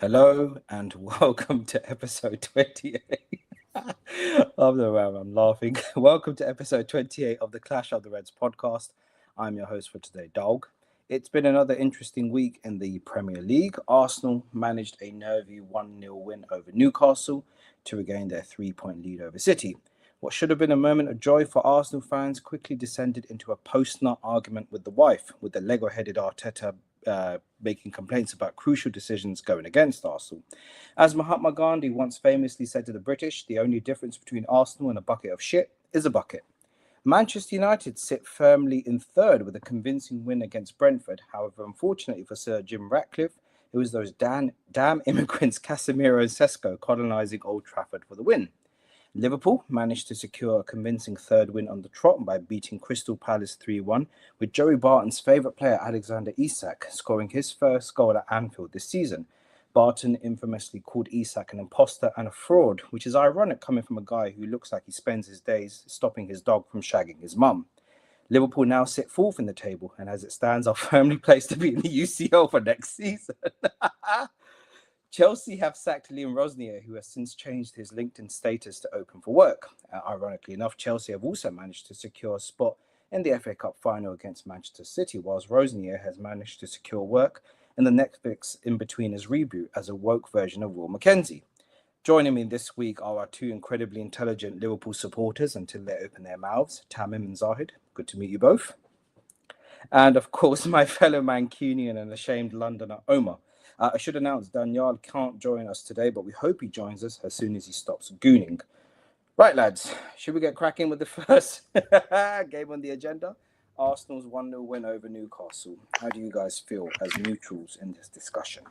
Hello and welcome to episode 28. I'm the man, I'm laughing. Welcome to episode 28 of the Clash of the Reds podcast. I'm your host for today, Dawg. It's been another interesting week in the Premier League. Arsenal managed a nervy 1-0 win over Newcastle to regain their 3-point lead over City. What should have been a moment of joy for Arsenal fans quickly descended into a post-nut argument with the wife, with the Lego-headed Arteta making complaints about crucial decisions going against Arsenal. As Mahatma Gandhi once famously said to the British, the only difference between Arsenal and a bucket of shit is a bucket. Manchester United sit firmly in third with a convincing win against Brentford. However, unfortunately for Sir Jim Ratcliffe, it was those damn immigrants Casemiro and Sesko colonising Old Trafford for the win. Liverpool managed to secure a convincing third win on the trot by beating Crystal Palace 3-1, with Joey Barton's favourite player Alexander Isak scoring his first goal at Anfield this season. Barton infamously called Isak an imposter and a fraud, which is ironic coming from a guy who looks like he spends his days stopping his dog from shagging his mum. Liverpool now sit fourth in the table, and as it stands, are firmly placed to be in the UCL for next season. Chelsea have sacked Liam Rosnier, who has since changed his LinkedIn status to open for work. Ironically enough, Chelsea have also managed to secure a spot in the FA Cup final against Manchester City, whilst Rosnier has managed to secure work in the Netflix In-Betweeners reboot as a woke version of Will Mackenzie. Joining me this week are our two incredibly intelligent Liverpool supporters until they open their mouths, Tamim and Zahid. Good to meet you both. And of course, my fellow Mancunian and ashamed Londoner, Omar. I should announce Danyaal can't join us today, but we hope he joins us as soon as he stops gooning. Right, lads, should we get cracking with the first game on the agenda? Arsenal's 1-0 win over Newcastle. How do you guys feel as neutrals in this discussion?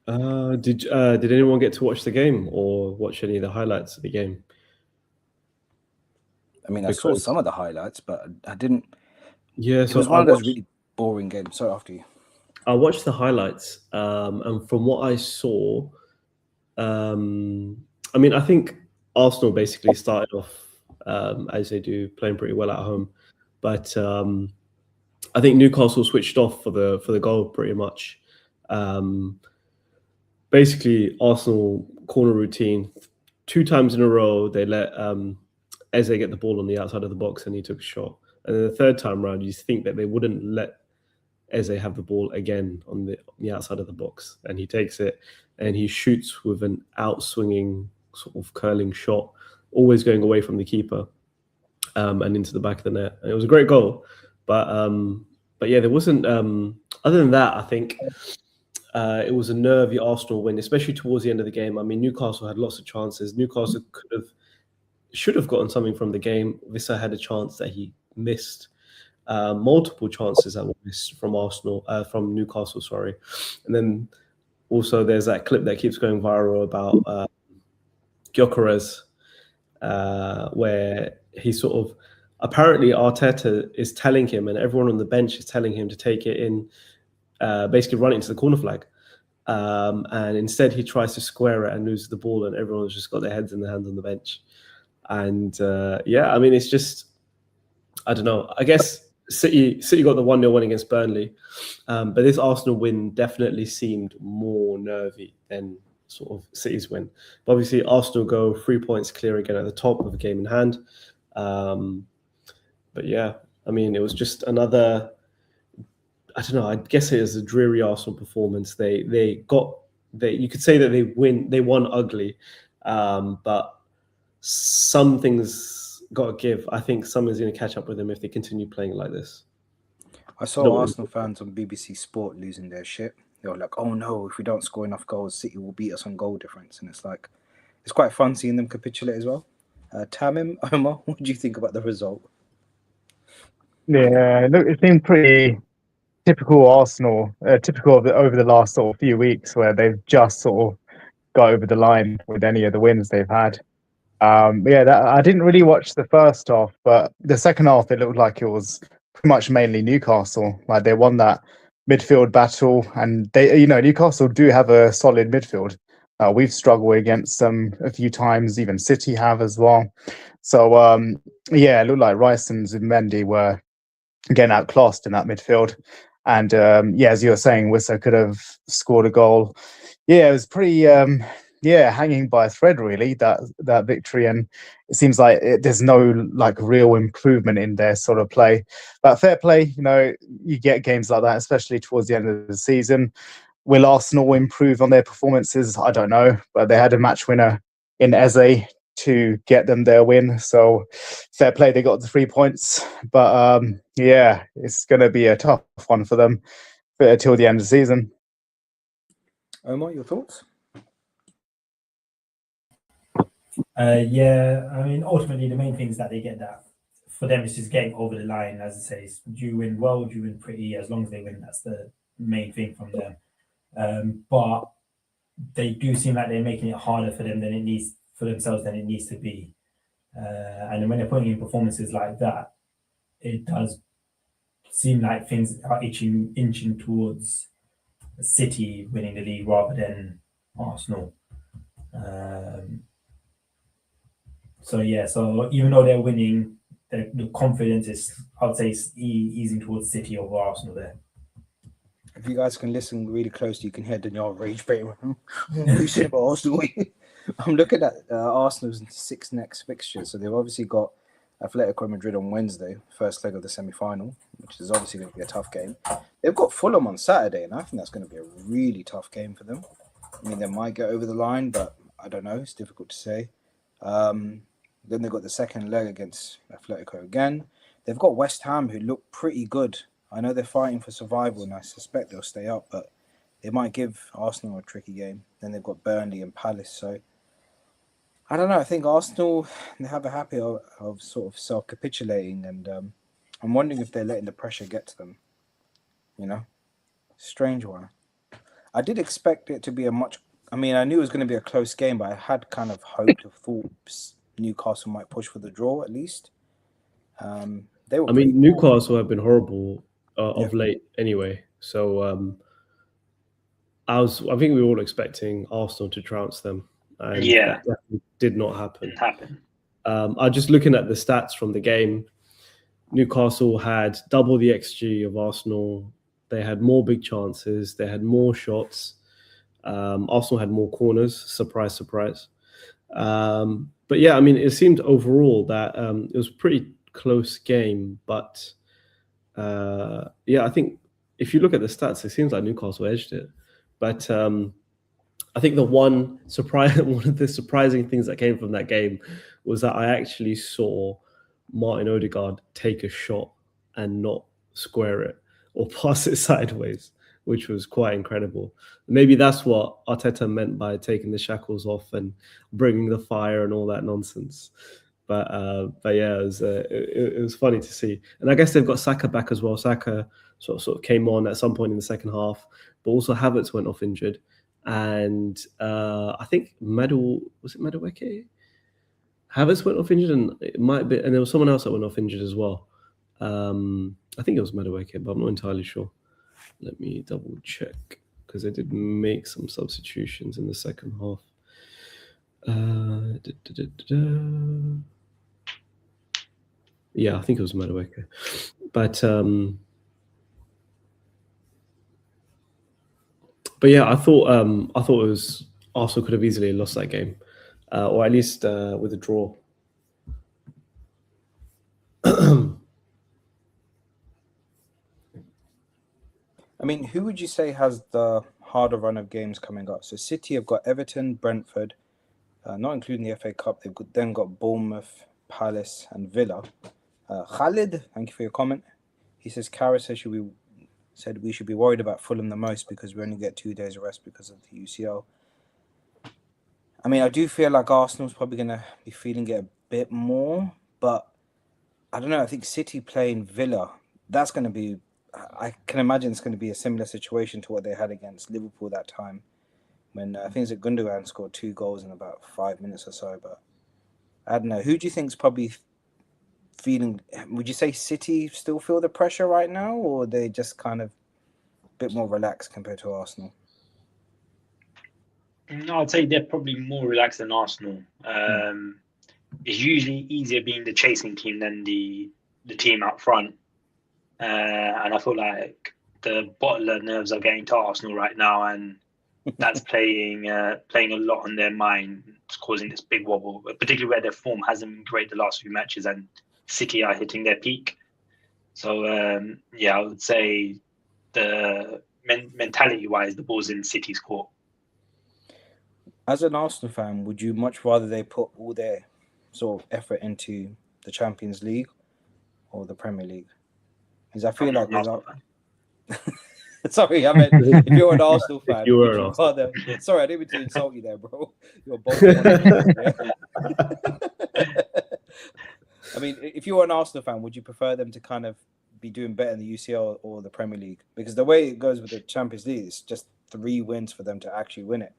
Did anyone get to watch the game or watch any of the highlights of the game? I mean, I saw some of the highlights, but I didn't. Yeah, it was one of those really boring games. So after you, I watched the highlights, and from what I saw, I mean, I think Arsenal basically started off as they do, playing pretty well at home, but I think Newcastle switched off for the goal pretty much. Basically, Arsenal corner routine 2 times in a row. They let Eze get the ball on the outside of the box, and he took a shot. And then the third time round, you think that they wouldn't let Eze have the ball again on the outside of the box, and he takes it and he shoots with an outswinging sort of curling shot, always going away from the keeper and into the back of the net. And it was a great goal, but yeah, there wasn't. Other than that, I think it was a nervy Arsenal win, especially towards the end of the game. I mean, Newcastle had lots of chances. Newcastle should have gotten something from the game. Vissa had a chance that he missed. Multiple chances that were missed from Newcastle, sorry. And then also there's that clip that keeps going viral about Gyökeres, where he sort of, apparently Arteta is telling him, and everyone on the bench is telling him to take it in, basically run it into the corner flag. And instead he tries to square it and loses the ball, and everyone's just got their heads in their hands on the bench. And yeah, I mean, it's just, I don't know. I guess City got the 1-0 win against Burnley, but this Arsenal win definitely seemed more nervy than sort of City's win. But obviously, Arsenal go 3 points clear again at the top of the game in hand. But yeah, I mean, it was just another, I don't know, I guess it is a dreary Arsenal performance. You could say that they won ugly, but some things got to give. I think someone's going to catch up with them if they continue playing like this. I saw Arsenal fans on BBC Sport losing their shit. They were like, "Oh no, if we don't score enough goals, City will beat us on goal difference." And it's like, it's quite fun seeing them capitulate as well. Tamim, Omar, what do you think about the result? Yeah, look, it seemed pretty typical Arsenal, typical of over the last sort of few weeks, where they've just sort of got over the line with any of the wins they've had. I didn't really watch the first half, but the second half it looked like it was pretty much mainly Newcastle. Like they won that midfield battle, and Newcastle do have a solid midfield. We've struggled against them a few times, even City have as well. So it looked like Rice and Zubimendi were getting outclassed in that midfield. And yeah, as you were saying, Wissa could have scored a goal. Yeah, it was pretty hanging by a thread really, that victory. And it seems like there's no like real improvement in their sort of play. But fair play, you get games like that, especially towards the end of the season. Will Arsenal improve on their performances? I don't know, but they had a match winner in Eze to get them their win. So fair play, they got the 3 points. But yeah, it's going to be a tough one for them till the end of the season. Omar, your thoughts? Yeah, I mean, ultimately, the main thing is that they get that. For them, it's just getting over the line. As I say, do you win well? Do you win pretty? As long as they win, that's the main thing from them. But they do seem like they're making it harder for them than it needs for themselves than it needs to be. And then when they're putting in performances like that, it does seem like things are inching towards City winning the league rather than Arsenal. So even though they're winning, the confidence is, I would say, easing towards City over Arsenal there. If you guys can listen really close, you can hear Danyaal rage bait. You said about Arsenal. I'm looking at Arsenal's 6 next fixtures. So they've obviously got Atletico Madrid on Wednesday, first leg of the semi-final, which is obviously going to be a tough game. They've got Fulham on Saturday, and I think that's going to be a really tough game for them. I mean, they might get over the line, but I don't know. It's difficult to say. Then they've got the second leg against Atletico again. They've got West Ham, who look pretty good. I know they're fighting for survival, and I suspect they'll stay up, but they might give Arsenal a tricky game. Then they've got Burnley and Palace. So I don't know. I think Arsenal, they have a habit of sort of self-capitulating, and I'm wondering if they're letting the pressure get to them. Strange one. I did expect it to be I knew it was going to be a close game, but I had kind of hoped or thought Newcastle might push for the draw at least. Newcastle have been horrible of late anyway. So I think we were all expecting Arsenal to trounce them, and that definitely did not happen. I'm just looking at the stats from the game. Newcastle had double the XG of Arsenal. They had more big chances. They had more shots. Arsenal had more corners. Surprise, surprise. But yeah, it seemed overall that it was a pretty close game. But I think if you look at the stats, it seems like Newcastle edged it. But I think one of the surprising things that came from that game was that I actually saw Martin Odegaard take a shot and not square it or pass it sideways, which was quite incredible. Maybe that's what Arteta meant by taking the shackles off and bringing the fire and all that nonsense. But yeah, it was funny to see. And I guess they've got Saka back as well. Saka sort of came on at some point in the second half, but also Havertz went off injured. And I think Madueke? Havertz went off injured, and it might be, and there was someone else that went off injured as well. I think it was Madueke, but I'm not entirely sure. Let me double check, because they did make some substitutions in the second half. Yeah, I think it was Madueke. But yeah, I thought it was Arsenal could have easily lost that game, or at least with a draw. Who would you say has the harder run of games coming up? So City have got Everton, Brentford, not including the FA Cup. They've then got Bournemouth, Palace, and Villa. Khalid, thank you for your comment. He says Karras said we should be worried about Fulham the most because we only get 2 days of rest because of the UCL. I do feel like Arsenal's probably going to be feeling it a bit more, but I don't know. I think City playing Villa, that's going to be, I can imagine it's going to be a similar situation to what they had against Liverpool that time when I think Gundogan scored 2 goals in about 5 minutes or so. But I don't know. Who do you think's probably feeling? Would you say City still feel the pressure right now, or are they just kind of a bit more relaxed compared to Arsenal? No, I'd say they're probably more relaxed than Arsenal. It's usually easier being the chasing team than the team out front. And I feel like the bottler nerves are getting to Arsenal right now, and that's playing a lot on their mind. It's causing this big wobble, particularly where their form hasn't been great the last few matches, and City are hitting their peak. So I would say the mentality-wise, the ball's in City's court. As an Arsenal fan, would you much rather they put all their sort of effort into the Champions League or the Premier League? Because I feel like sorry, I meant if you're an Arsenal fan, would you rather... Sorry, I didn't mean to insult you there, bro. You're both. Yeah? I mean, if you were an Arsenal fan, would you prefer them to kind of be doing better in the UCL or the Premier League? Because the way it goes with the Champions League, it's just 3 wins for them to actually win it.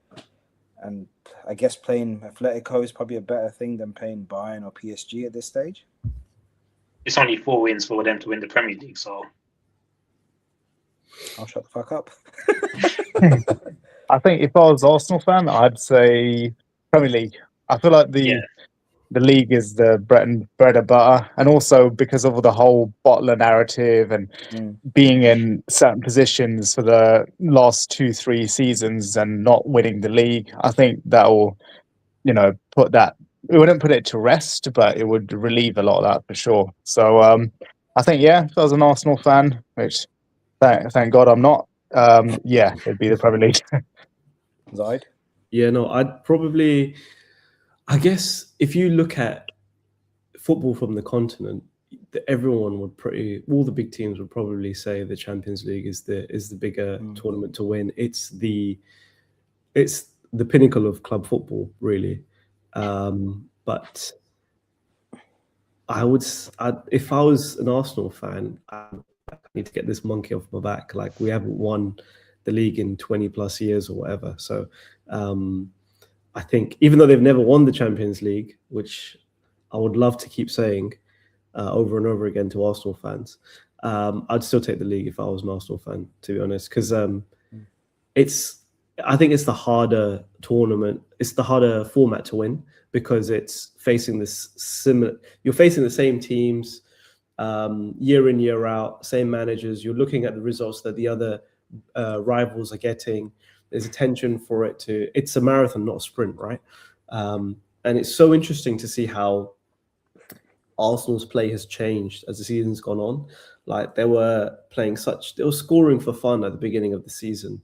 And I guess playing Atletico is probably a better thing than playing Bayern or PSG at this stage. It's only 4 wins for them to win the Premier League, so I'll shut the fuck up. I think if I was Arsenal fan, I'd say Premier League. I feel like the league is the bread and butter, and also because of the whole bottler narrative and being in certain positions for the last 2-3 seasons and not winning the league, I think that will, put that. It wouldn't put it to rest, but it would relieve a lot of that for sure. So I think if I was an Arsenal fan, which thank God I'm not, it'd be the Premier League. Zahid? Yeah, no, I'd probably. I guess if you look at football from the continent, everyone would all the big teams would probably say the Champions League is the bigger tournament to win. It's the pinnacle of club football, really. But if I was an Arsenal fan, I need to get this monkey off my back. Like, we haven't won the league in 20 plus years or whatever. So. I think even though they've never won the Champions League, which I would love to keep saying over and over again to Arsenal fans, I'd still take the league if I was an Arsenal fan, to be honest, because I think it's the harder tournament. It's the harder format to win because it's facing you're facing the same teams year in, year out, same managers. You're looking at the results that the other rivals are getting. There's a tension for it's a marathon, not a sprint, right? And it's so interesting to see how Arsenal's play has changed as the season's gone on. Like, they were scoring for fun at the beginning of the season.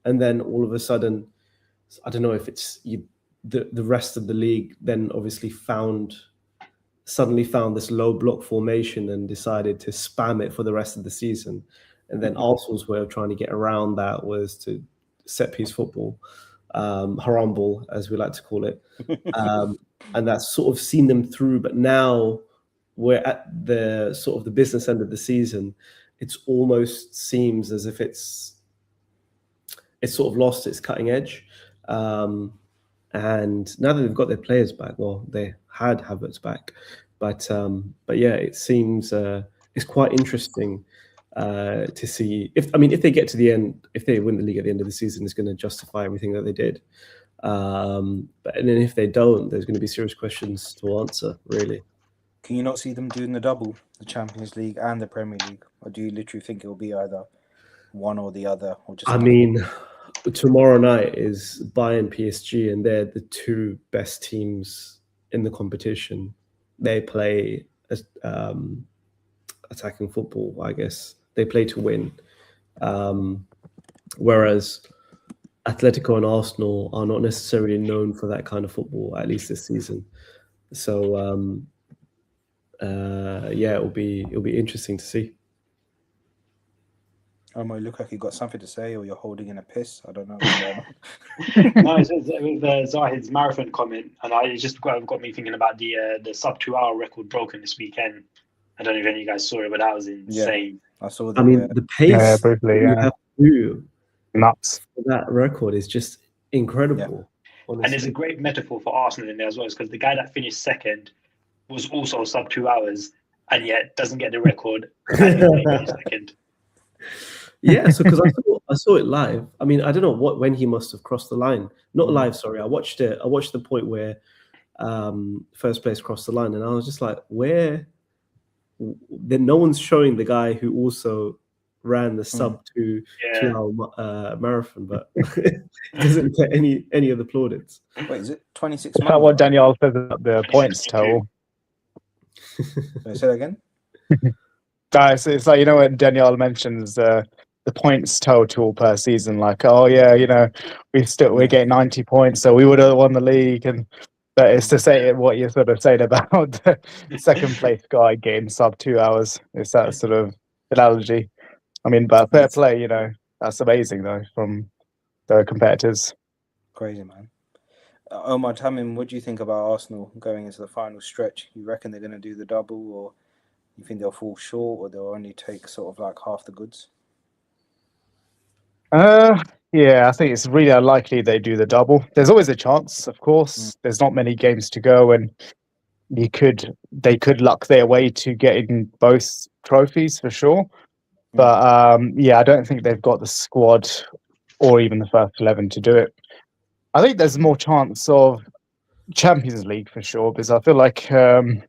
And then all of a sudden, I don't know if it's the rest of the league then obviously suddenly found this low block formation and decided to spam it for the rest of the season. And then Arsenal's way of trying to get around that was to set piece football, haram ball, as we like to call it. And that's sort of seen them through. But now we're at the sort of the business end of the season. It's almost seems as if it's sort of lost its cutting edge. And now that they've got their players back, well, they had Havertz back. But yeah, it seems it's quite interesting to see if they get to the end, if they win the league at the end of the season, it's going to justify everything that they did. And then if they don't, there's going to be serious questions to answer, really. Can you not see them doing the double, the Champions League and the Premier League? Or do you literally think it will be either one or the other? Or just tomorrow night is Bayern PSG, and they're the 2 best teams in the competition. They play attacking football, I guess. They play to win. Whereas Atletico and Arsenal are not necessarily known for that kind of football, at least this season. So it'll be interesting to see. Omar, you look like you got something to say, or you're holding in a piss. I don't know. No, it's with Zahid's marathon comment, and it just got me thinking about the sub 2 hour record broken this weekend. I don't know if any of you guys saw it, but that was insane. Yeah, I saw that. I mean, the pace briefly, you have to do nuts. That record is just incredible. Yeah. And there's a great metaphor for Arsenal in there as well, because the guy that finished second was also sub 2 hours, and yet doesn't get the record. And he finished second. Yeah, so because I saw it live. I mean, I don't know when he must have crossed the line. Not live, sorry. I watched it. I watched the point where first place crossed the line, and I was just like, where? Then no one's showing the guy who also ran the sub to Yeah. 2-hour marathon, but it doesn't get any of the plaudits. Wait, is it 26 Is months? that what right? Danyaal says about the points 22. total? Sorry, say that again? Guys, it's like, you know, when Danyaal mentions the points total per season, like, oh yeah, you know, we're getting 90 points, so we would have won the league, and that is to say what you're sort of saying about the second place guy getting sub 2 hours. It's that sort of analogy. I mean, but fair play, you know, that's amazing though from the competitors. Crazy, man. Omar, Tamim, what do you think about Arsenal going into the final stretch? You reckon they're going to do the double, or you think they'll fall short, or they'll only take sort of like half the goods? Yeah, I think it's really unlikely they do the double. There's always a chance, of course. There's not many games to go, and they could luck their way to getting both trophies for sure. But yeah, I don't think they've got the squad or even the first 11 to do it. I think there's more chance of Champions League for sure, because I feel like, well,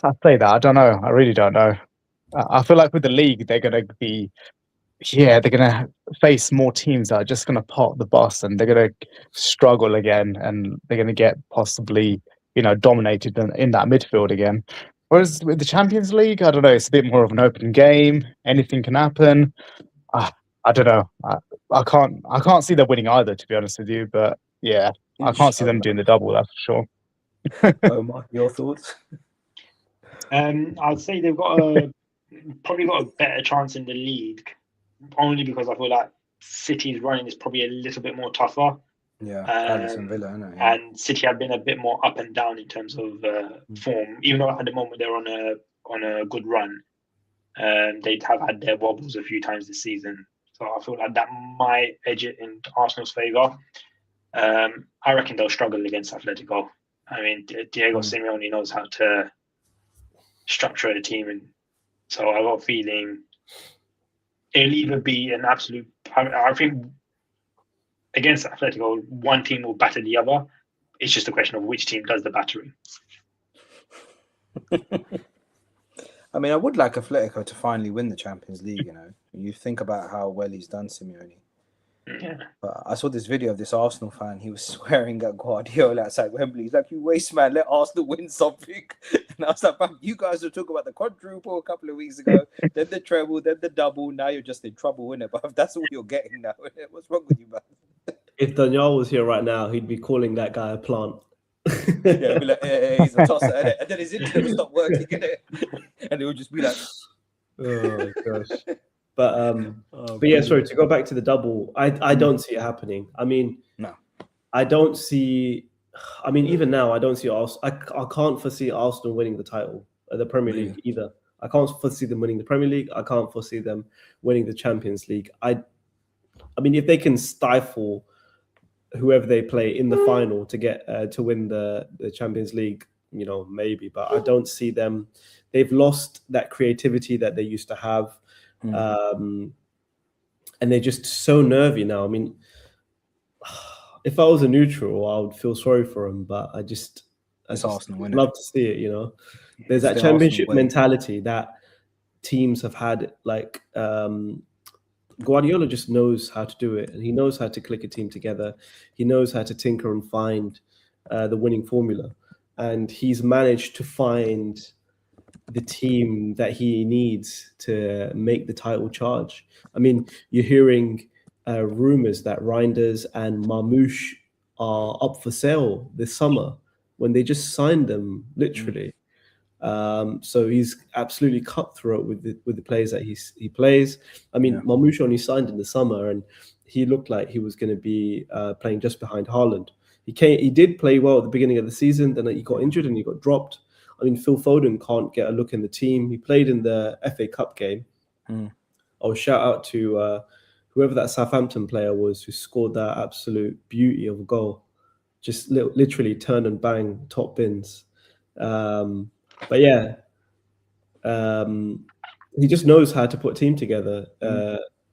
I say that, I don't know. I really don't know. I feel like with the league, they're going to face more teams that are just going to park the bus, and they're going to struggle again, and they're going to get possibly, you know, dominated in that midfield again. Whereas with the Champions League, I don't know, it's a bit more of an open game. Anything can happen. I don't know. I can't see them winning either, to be honest with you. But yeah, I can't see them doing the double. That's for sure. Omar, your thoughts? I'd say they've probably got a better chance in the league, only because I feel like City's running is probably a little bit more tougher. Yeah, Palace and Villa, isn't it? Yeah. And City have been a bit more up and down in terms of form, even though at the moment they're on a good run. They have had their wobbles a few times this season, so I feel like that might edge it in Arsenal's favour. I reckon they'll struggle against Atletico. I mean, Diego Simeone knows how to structure a team, and so I've got a feeling it'll either be an absolute. I think against Atletico, one team will batter the other. It's just a question of which team does the battering. I mean, I would like Atletico to finally win the Champions League, you know. You think about how well he's done, Simeone. Yeah. But I saw this video of this Arsenal fan. He was swearing at Guardiola outside Wembley. He's like, "You waste man, let Arsenal win something." And I was like, "Man, you guys were talking about the quadruple a couple of weeks ago, then the treble, then the double. Now you're just in trouble, innit? But that's all you're getting now, innit? What's wrong with you, man?" If Danyaal was here right now, he'd be calling that guy a plant. Yeah, he'd be like, hey, he's a tosser, innit? And then his internet would stop working, innit? And it would just be like, oh gosh. But yeah, sorry, to go back to the double, I don't see it happening. I mean, no, I don't see. I mean, even now, I don't see Arsenal. I can't foresee Arsenal winning the title, the Premier League either. I can't foresee them winning the Premier League. I can't foresee them winning the Champions League. I mean, if they can stifle whoever they play in the final to get to win the Champions League, you know, maybe. But I don't see them. They've lost that creativity that they used to have. And they're just so nervy now. I mean, if I was a neutral, I would feel sorry for them, but I just Arsenal, love to see it, you know. There's that championship mentality that teams have had. Like Guardiola just knows how to do it, and he knows how to click a team together. He knows how to tinker and find the winning formula, and he's managed to find the team that he needs to make the title charge. I mean, you're hearing rumors that Reinders and Marmoush are up for sale this summer when they just signed them, literally. So he's absolutely cutthroat with the players that he plays. I mean, Marmoush only signed in the summer, and he looked like he was going to be playing just behind Haaland. He did play well at the beginning of the season, then he got injured and he got dropped. I mean, Phil Foden can't get a look in the team. He played in the FA Cup game. I'll shout out to whoever that Southampton player was who scored that absolute beauty of a goal. Just literally turn and bang, top bins. But yeah, he just knows how to put a team together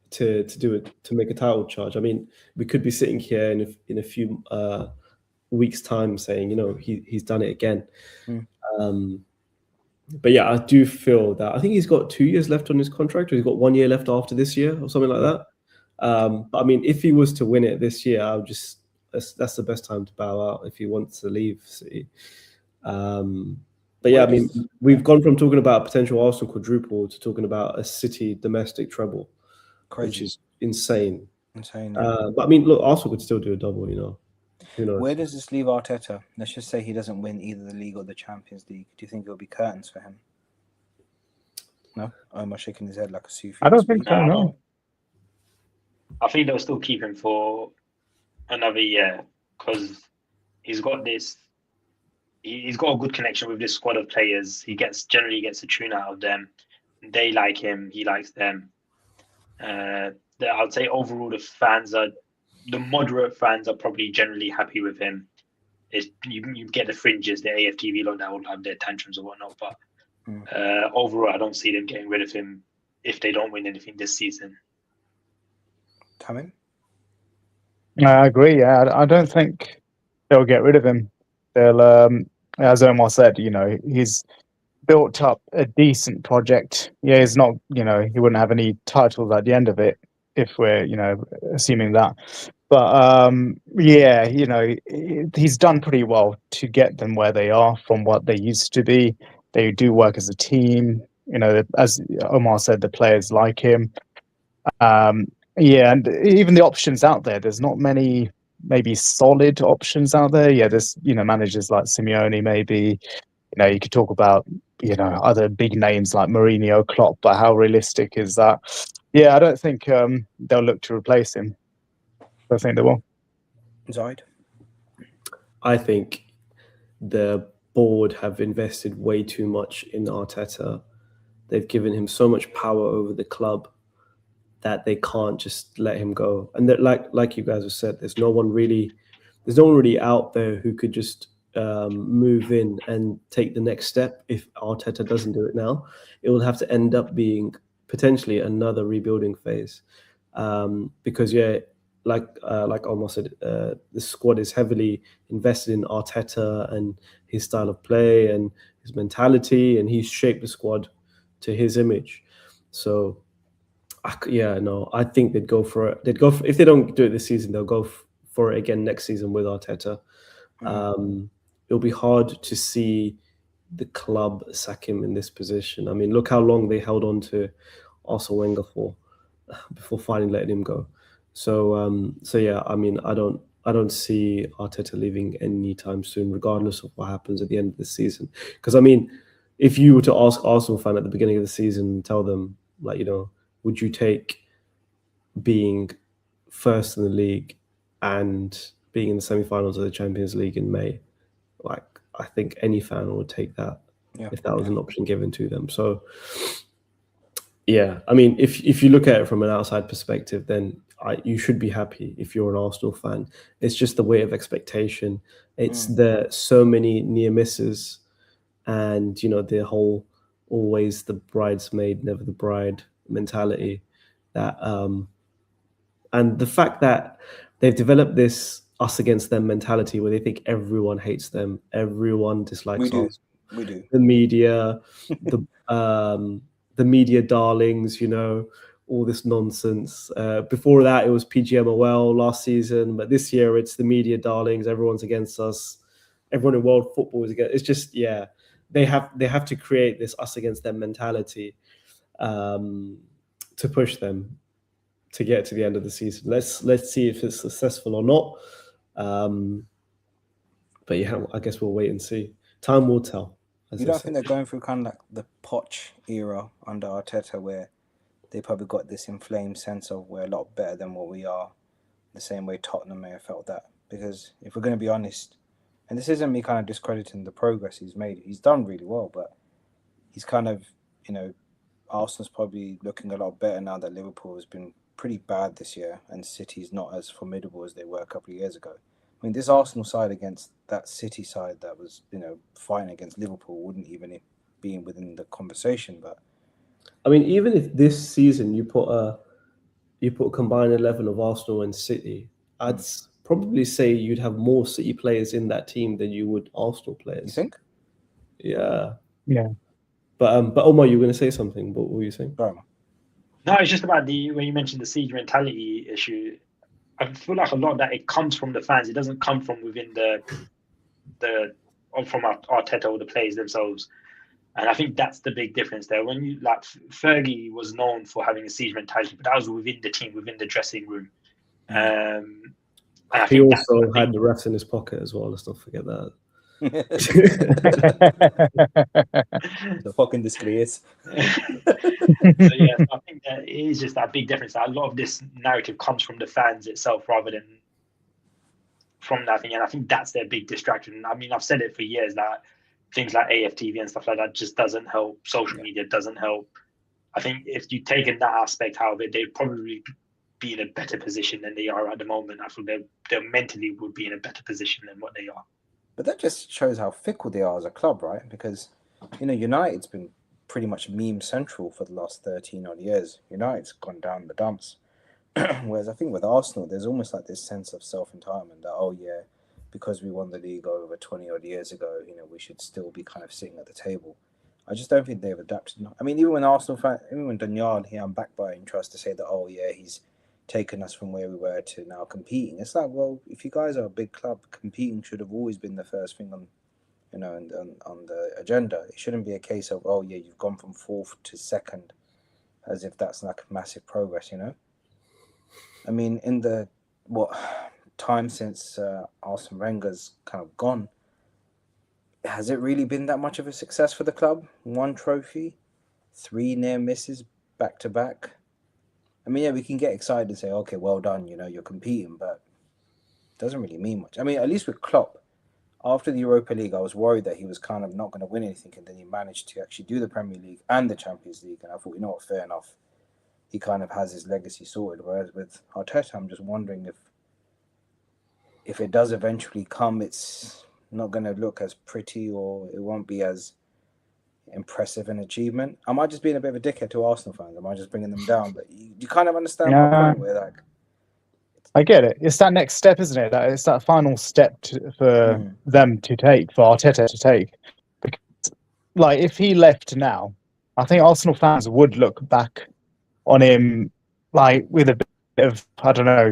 to do it, to make a title charge. I mean, we could be sitting here in a few weeks' time saying, you know, he's done it again. But yeah, I do feel that I think he's got 2 years left on his contract, or he's got 1 year left after this year, or something like that. But I mean, if he was to win it this year, I would just that's the best time to bow out if he wants to leave City. But yeah, I mean, we've gone from talking about a potential Arsenal quadruple to talking about a City domestic treble, which is insane. Insane. But I mean, look, Arsenal could still do a double, you know. Who knows? Where does this leave Arteta? Let's just say he doesn't win either the league or the Champions League. Do you think it'll be curtains for him? No? Omar shaking his head like a Sufi. I don't think so, no. I think they'll still keep him for another year because he's got this. He's got a good connection with this squad of players. He generally gets a tune out of them. They like him. He likes them. I'd say overall the moderate fans are probably generally happy with him. You get the fringes, the AFTV lot that will have their tantrums or whatnot, but overall, I don't see them getting rid of him if they don't win anything this season. Tamim? I agree. Yeah, I don't think they'll get rid of him. They'll, as Omar said, you know, he's built up a decent project. Yeah, he's not, you know, he wouldn't have any titles at the end of it if we're, you know, assuming that. But yeah, you know, he's done pretty well to get them where they are from what they used to be. They do work as a team. You know, as Omar said, the players like him. Yeah, and even the options out there, there's not many maybe solid options out there. Yeah, there's, you know, managers like Simeone, maybe, you know, you could talk about, you know, other big names like Mourinho, Klopp, but how realistic is that? Yeah, I don't think they'll look to replace him. I think they will. Zahid? I think the board have invested way too much in Arteta. They've given him so much power over the club that they can't just let him go. And that, like you guys have said, there's no one really out there who could just move in and take the next step. If Arteta doesn't do it now, it will have to end up being potentially another rebuilding phase. Because yeah, like Omar said, the squad is heavily invested in Arteta and his style of play and his mentality, and he's shaped the squad to his image. So I think they'd go for it. If they don't do it this season, they'll go for it again next season with Arteta. It'll be hard to see the club sack him in this position. I mean, look how long they held on to Arsene Wenger for before finally letting him go. So yeah, I mean, I don't see Arteta leaving anytime soon, regardless of what happens at the end of the season. Because I mean, if you were to ask Arsenal fan at the beginning of the season and tell them, like, you know, would you take being first in the league and being in the semi-finals of the Champions League in May? Like, I think any fan would take that if that was an option given to them. So, yeah, I mean, if you look at it from an outside perspective, then you should be happy if you're an Arsenal fan. It's just the weight of expectation. It's the so many near misses, and you know, the whole always the bridesmaid, never the bride mentality. That and the fact that they've developed this us against them mentality where they think everyone hates them, everyone dislikes us. We do. The media, the media darlings, you know, all this nonsense. Before that, it was PGMOL last season, but this year it's the media darlings. Everyone's against us. Everyone in world football is against. It's just, yeah, they have to create this us against them mentality to push them to get to the end of the season. Let's see if it's successful or not. But yeah, I guess we'll wait and see. Time will tell. You don't think they're going through kind of like the Poch era under Arteta, where they probably got this inflamed sense of we're a lot better than what we are, the same way Tottenham may have felt that? Because if we're going to be honest, and this isn't me kind of discrediting the progress he's made, he's done really well, but he's kind of, you know, Arsenal's probably looking a lot better now that Liverpool has been pretty bad this year and City's not as formidable as they were a couple of years ago. I mean, this Arsenal side against that City side that was, you know, fighting against Liverpool wouldn't even be within the conversation. But I mean, even if this season you put a combined 11 of Arsenal and City, I'd probably say you'd have more City players in that team than you would Arsenal players. You think? Yeah. Yeah. But Omar, you were going to say something. What were you saying? Bro. No, it's just about when you mentioned the siege mentality issue. I feel like a lot of that it comes from the fans. It doesn't come from within from Arteta or the players themselves. And I think that's the big difference there. When you like Fergie was known for having a siege mentality, but that was within the team, within the dressing room. And I He think also had the refs in his pocket as well. Let's not forget that. The fucking disgrace. So yeah, I think that it is just that big difference. That a lot of this narrative comes from the fans itself rather than from that thing. And I think that's their big distraction. I mean, I've said it for years that things like AFTV and stuff like that just doesn't help. Social media doesn't help. I think if you taken that aspect out of it, they'd probably be in a better position than they are at the moment. I think they mentally would be in a better position than what they are. But that just shows how fickle they are as a club, right? Because, United's been pretty much meme central for the last 13 odd years. United's gone down the dumps. Whereas I think with Arsenal, there's almost like this sense of self-entitlement that, oh yeah, because we won the league over 20 odd years ago, we should still be kind of sitting at the table. I just don't think they've adapted. I mean, even when Danyaal here, I'm backed by him, tries to say that, oh yeah, he's taken us from where we were to now competing. It's like, well, if you guys are a big club, competing should have always been the first thing on the agenda. It shouldn't be a case of, oh yeah, you've gone from 4th to 2nd, as if that's like massive progress. I mean, in the time since Arsene Wenger's kind of gone, has it really been that much of a success for the club? 1 trophy, 3 near misses back to back. I mean, yeah, we can get excited and say, okay, well done, you're competing, but it doesn't really mean much. I mean, at least with Klopp, after the Europa League, I was worried that he was kind of not going to win anything, and then he managed to actually do the Premier League and the Champions League, and I thought, what, fair enough. He kind of has his legacy sorted, whereas with Arteta, I'm just wondering if it does eventually come, it's not going to look as pretty, or it won't be as impressive an achievement. Am I just being a bit of a dickhead to Arsenal fans? Am I just bringing them down? But you kind of understand my point where, like, I get it. It's that next step, isn't it? It's that final step for them to take, for Arteta to take. Because, like, if he left now, I think Arsenal fans would look back on him, like, with a bit of, I don't know,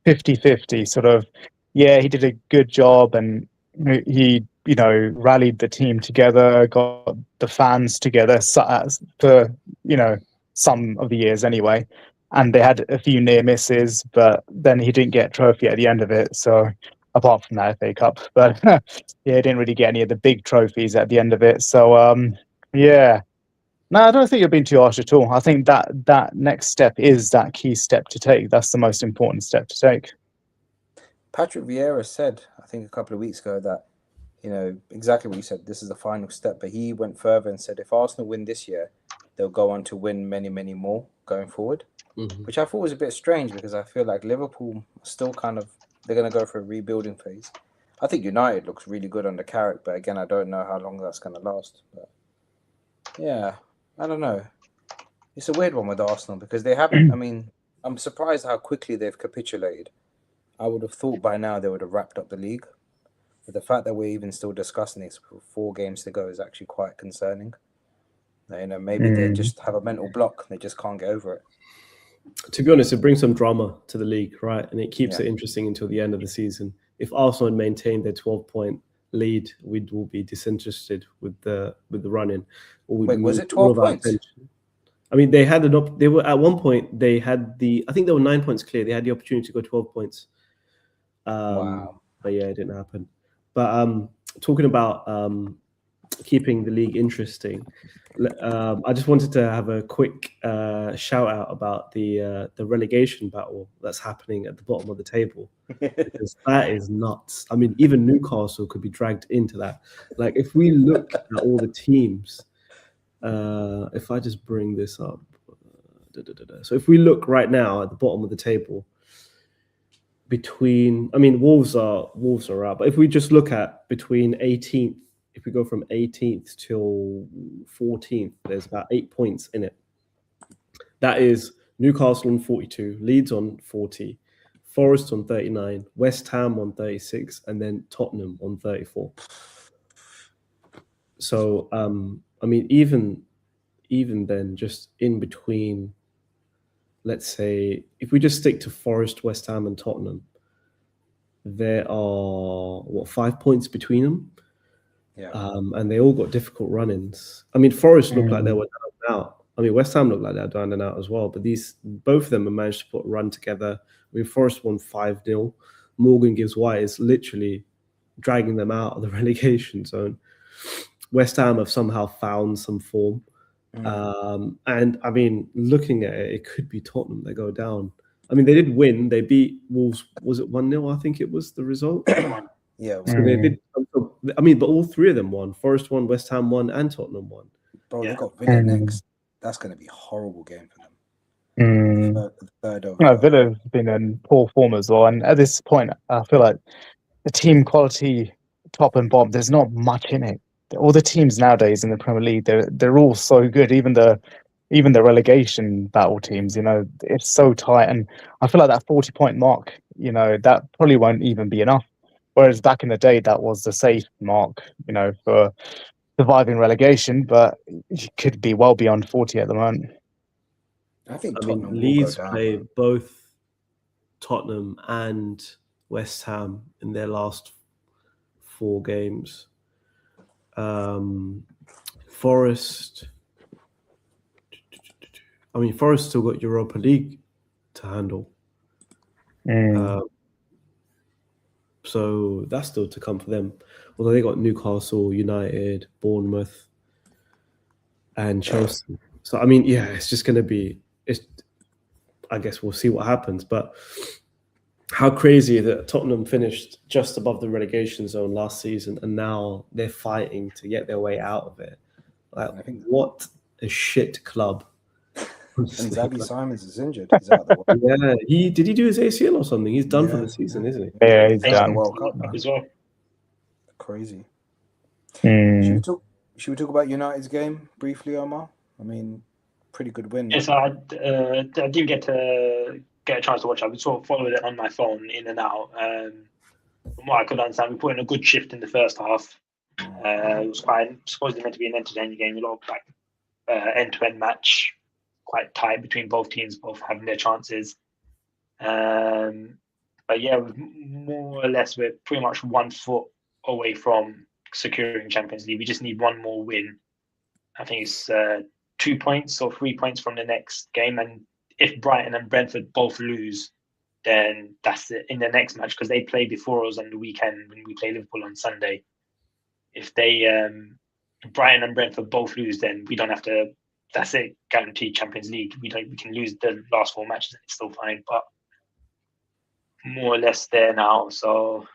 50-50 sort of, yeah, he did a good job and he, rallied the team together, got the fans together for, some of the years anyway. And they had a few near misses, but then he didn't get a trophy at the end of it. So apart from that FA Cup, but yeah, he didn't really get any of the big trophies at the end of it. So yeah, no, I don't think you're being too harsh at all. I think that next step is that key step to take. That's the most important step to take. Patrick Vieira said, I think a couple of weeks ago, that exactly what you said. This is the final step, but he went further and said if Arsenal win this year, they'll go on to win many, many more going forward. Which I thought was a bit strange because I feel like Liverpool still they're going to go for a rebuilding phase. I think United looks really good under Carrick, but again, I don't know how long that's going to last. But yeah, I don't know. It's a weird one with Arsenal because they haven't. I mean, I'm surprised how quickly they've capitulated. I would have thought by now they would have wrapped up the league. But the fact that we're even still discussing this with 4 games to go is actually quite concerning. Maybe they just have a mental block. They just can't get over it. To be honest, it brings some drama to the league, right? And it keeps it interesting until the end of the season. If Arsenal had maintained their 12-point lead, we will be disinterested with the run-in. Wait, was it 12 points? I mean, they were at one point. They had I think they were 9 points clear. They had the opportunity to go 12 points. Wow! But yeah, it didn't happen. But talking about keeping the league interesting, I just wanted to have a quick shout out about the relegation battle that's happening at the bottom of the table, because that is nuts. I mean, even Newcastle could be dragged into that. Like, if we look at all the teams, if I just bring this up, so if we look right now at the bottom of the table, Wolves are out, but if we just look at between 18th. If we go from 18th till 14th, there's about 8 points in it. That is Newcastle on 42, Leeds on 40, Forest on 39, West Ham on 36, and then Tottenham on 34. So, even even then, just in between, let's say, if we just stick to Forest, West Ham, and Tottenham, there are 5 points between them. Yeah. And they all got difficult run-ins. I mean, Forest looked like they were down and out. I mean, West Ham looked like they're down and out as well. But both of them have managed to put a run together. I mean, Forest won 5-0. Morgan Gibbs White is literally dragging them out of the relegation zone. West Ham have somehow found some form. And I mean, looking at it, it could be Tottenham that go down. I mean, they did win. They beat Wolves. Was it 1-0? I think it was the result. Yeah. So they did. I mean, but all three of them won. Forest won, West Ham won, and Tottenham won. Bro, they got Villa next. That's going to be a horrible game for them. Third of, Villa have been in poor form as well. And at this point, I feel like the team quality, top and bottom, there's not much in it. All the teams nowadays in the Premier League, they're all so good. Even the relegation battle teams, it's so tight. And I feel like that 40-point mark, that probably won't even be enough. Whereas back in the day, that was the safe mark, for surviving relegation. But it could be well beyond 40 at the moment. I think Leeds play both Tottenham and West Ham in their last 4 games. Forest. I mean, Forest still got Europa League to handle. So that's still to come for them. Although they got Newcastle, United, Bournemouth, and Chelsea. So, I mean, yeah, it's just going to be... I guess we'll see what happens. But how crazy that Tottenham finished just above the relegation zone last season, and now they're fighting to get their way out of it. Like, what a shit club. And Xavi Simons is injured. He's out of the World. Yeah, did he do his ACL or something? He's done for the season, isn't he? Yeah, he's done. The World Cup now as well. Crazy. Should we talk about United's game briefly, Omar? I mean, pretty good win. Yes, I didn't get a chance to watch. I sort of followed it on my phone in and out. From what I could understand, we put in a good shift in the first half. It was supposedly meant to be an entertaining game, a lot of end-to-end match, quite tight between both teams, both having their chances. But yeah, more or less, we're pretty much 1 foot away from securing Champions League. We just need one more win. I think it's 2 points or 3 points from the next game. And if Brighton and Brentford both lose, then that's it in the next match, because they play before us on the weekend when we play Liverpool on Sunday. If they Brighton and Brentford both lose, then we don't have to. That's it, guaranteed Champions League. We can lose the last 4 matches and it's still fine. But more or less there now. So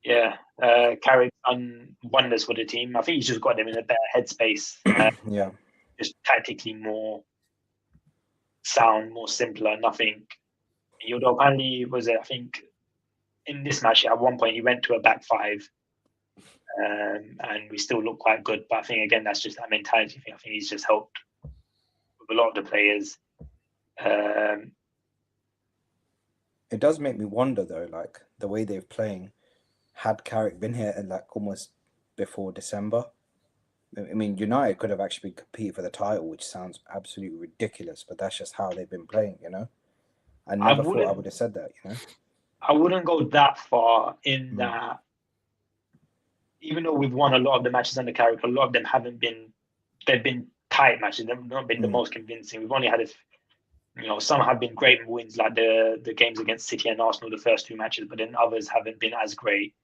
yeah, Carrick's done wonders for the team. I think he's just got them in a better headspace. Yeah, just tactically more sound, more simpler. Nothing. Apparently was it? I think in this match at one point he went to a back 5. And we still look quite good. But I think, again, that's just that mentality thing. I think he's just helped with a lot of the players. It does make me wonder, though, like the way they're playing. Had Carrick been here at like almost before December, I mean, United could have actually competed for the title, which sounds absolutely ridiculous, but that's just how they've been playing, I never thought I would have said that, I wouldn't go that far in that. Even though we've won a lot of the matches under Carrick, a lot of them they've been tight matches. They've not been the most convincing. We've only had some have been great wins, like the games against City and Arsenal, the first 2 matches, but then others haven't been as great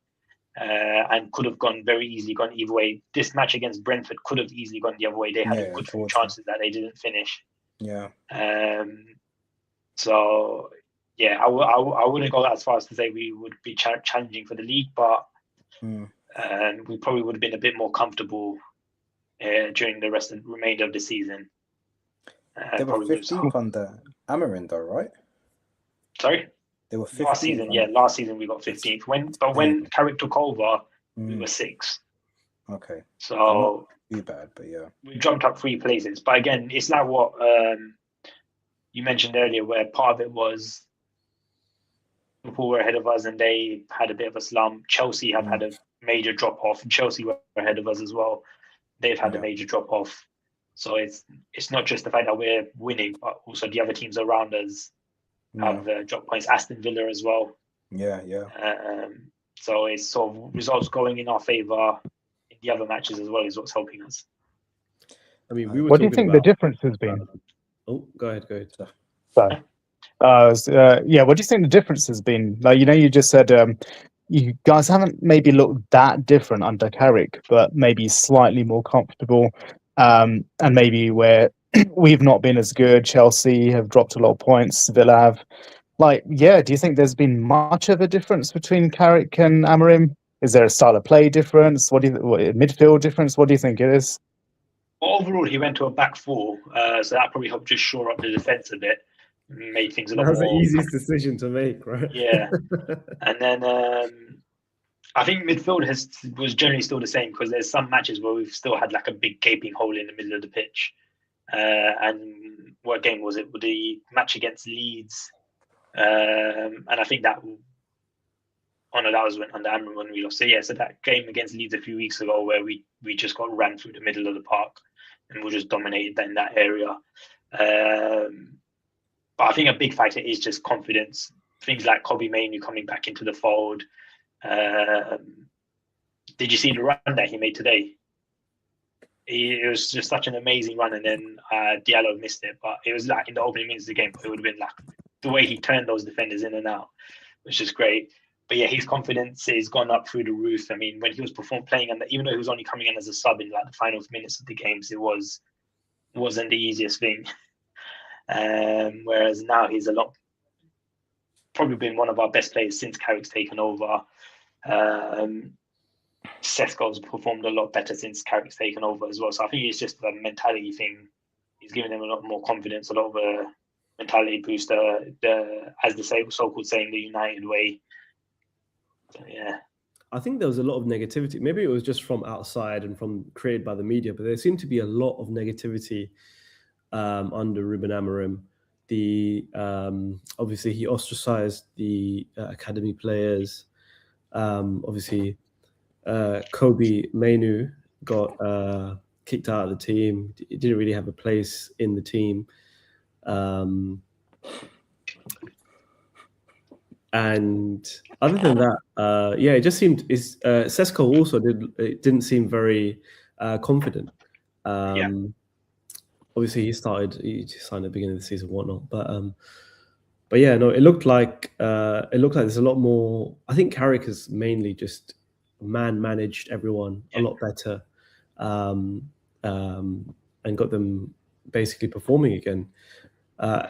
and could have very easily gone either way. This match against Brentford could have easily gone the other way. They had a good few chances that they didn't finish. Yeah. So yeah, I wouldn't go as far as to say we would be challenging for the league, but and we probably would have been a bit more comfortable during the remainder of the season. They were 15th under Amarin, though, right? Sorry? They were 15th. Last season, last season we got 15th. When Carrick took over, we were 6th. Okay. So not too bad, but yeah. We jumped up 3 places. But again, it's like what you mentioned earlier, where part of it was Liverpool were ahead of us and they had a bit of a slump. Chelsea have had a major drop off, and Chelsea were ahead of us as well. They've had a major drop off. So it's not just the fact that we're winning, but also the other teams around us have dropped points. Aston Villa as well. Yeah. So it's sort of results going in our favour in the other matches as well is what's helping us. I mean, we were What do you talking think the about. difference has been? Go ahead. Sorry. What do you think the difference has been? Like, you just said you guys haven't maybe looked that different under Carrick, but maybe slightly more comfortable, and maybe where we've not been as good. Chelsea have dropped a lot of points. Villa have. Like, do you think there's been much of a difference between Carrick and Amorim? Is there a style of play difference? What midfield difference? What do you think it is? Well, overall, he went to a back four, so that probably helped just shore up the defence a bit, made things a lot That was more. the easiest decision to make, right? Yeah, and then I think midfield was generally still the same because there's some matches where we've still had like a big gaping hole in the middle of the pitch. And what game was it? The match against Leeds. And I think that was under Amorim when we lost. So so that game against Leeds a few weeks ago where we just got ran through the middle of the park and we just dominated in that area. But I think a big factor is just confidence. Things like Kobe Mainoo coming back into the fold. Did you see the run that he made today? It was just such an amazing run, and then Diallo missed it. But it was like in the opening minutes of the game, it would have been like the way he turned those defenders in and out, which is great. But yeah, his confidence has gone up through the roof. I mean, when he was playing, and even though he was only coming in as a sub in like the final minutes of the games, it wasn't the easiest thing. Whereas now he's probably been one of our best players since Carrick's taken over. Sesko's performed a lot better since Carrick's taken over as well. So I think it's just a mentality thing. He's giving them a lot more confidence, a lot of a mentality booster, as the so-called saying, the United way. So, yeah. I think there was a lot of negativity. Maybe it was just from outside and from created by the media, but there seemed to be a lot of negativity under Ruben Amorim. Obviously he ostracized the academy players. Obviously Kobe Mainoo got kicked out of the team. He didn't really have a place in the team. And other than that, it just seemed Sesko also didn't seem very confident. Obviously he signed at the beginning of the season, whatnot. But yeah, no, it looked like there's a lot more. I think Carrick has mainly just managed everyone a lot better, and got them basically performing again. I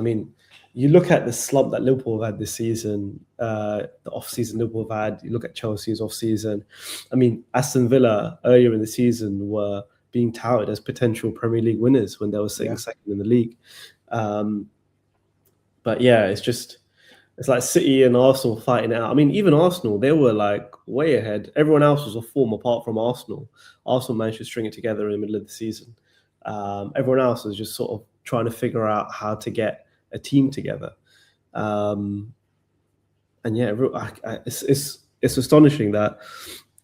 mean, you look at the slump that Liverpool have had this season, the off-season Liverpool have had. You look at Chelsea's off-season. I mean, Aston Villa earlier in the season were being touted as potential Premier League winners when they were sitting second in the league. But yeah, it's like City and Arsenal fighting it out. I mean, even Arsenal, they were like way ahead. Everyone else was a form apart from Arsenal. Arsenal managed to string it together in the middle of the season. Everyone else was just sort of trying to figure out how to get a team together. And yeah, it's astonishing that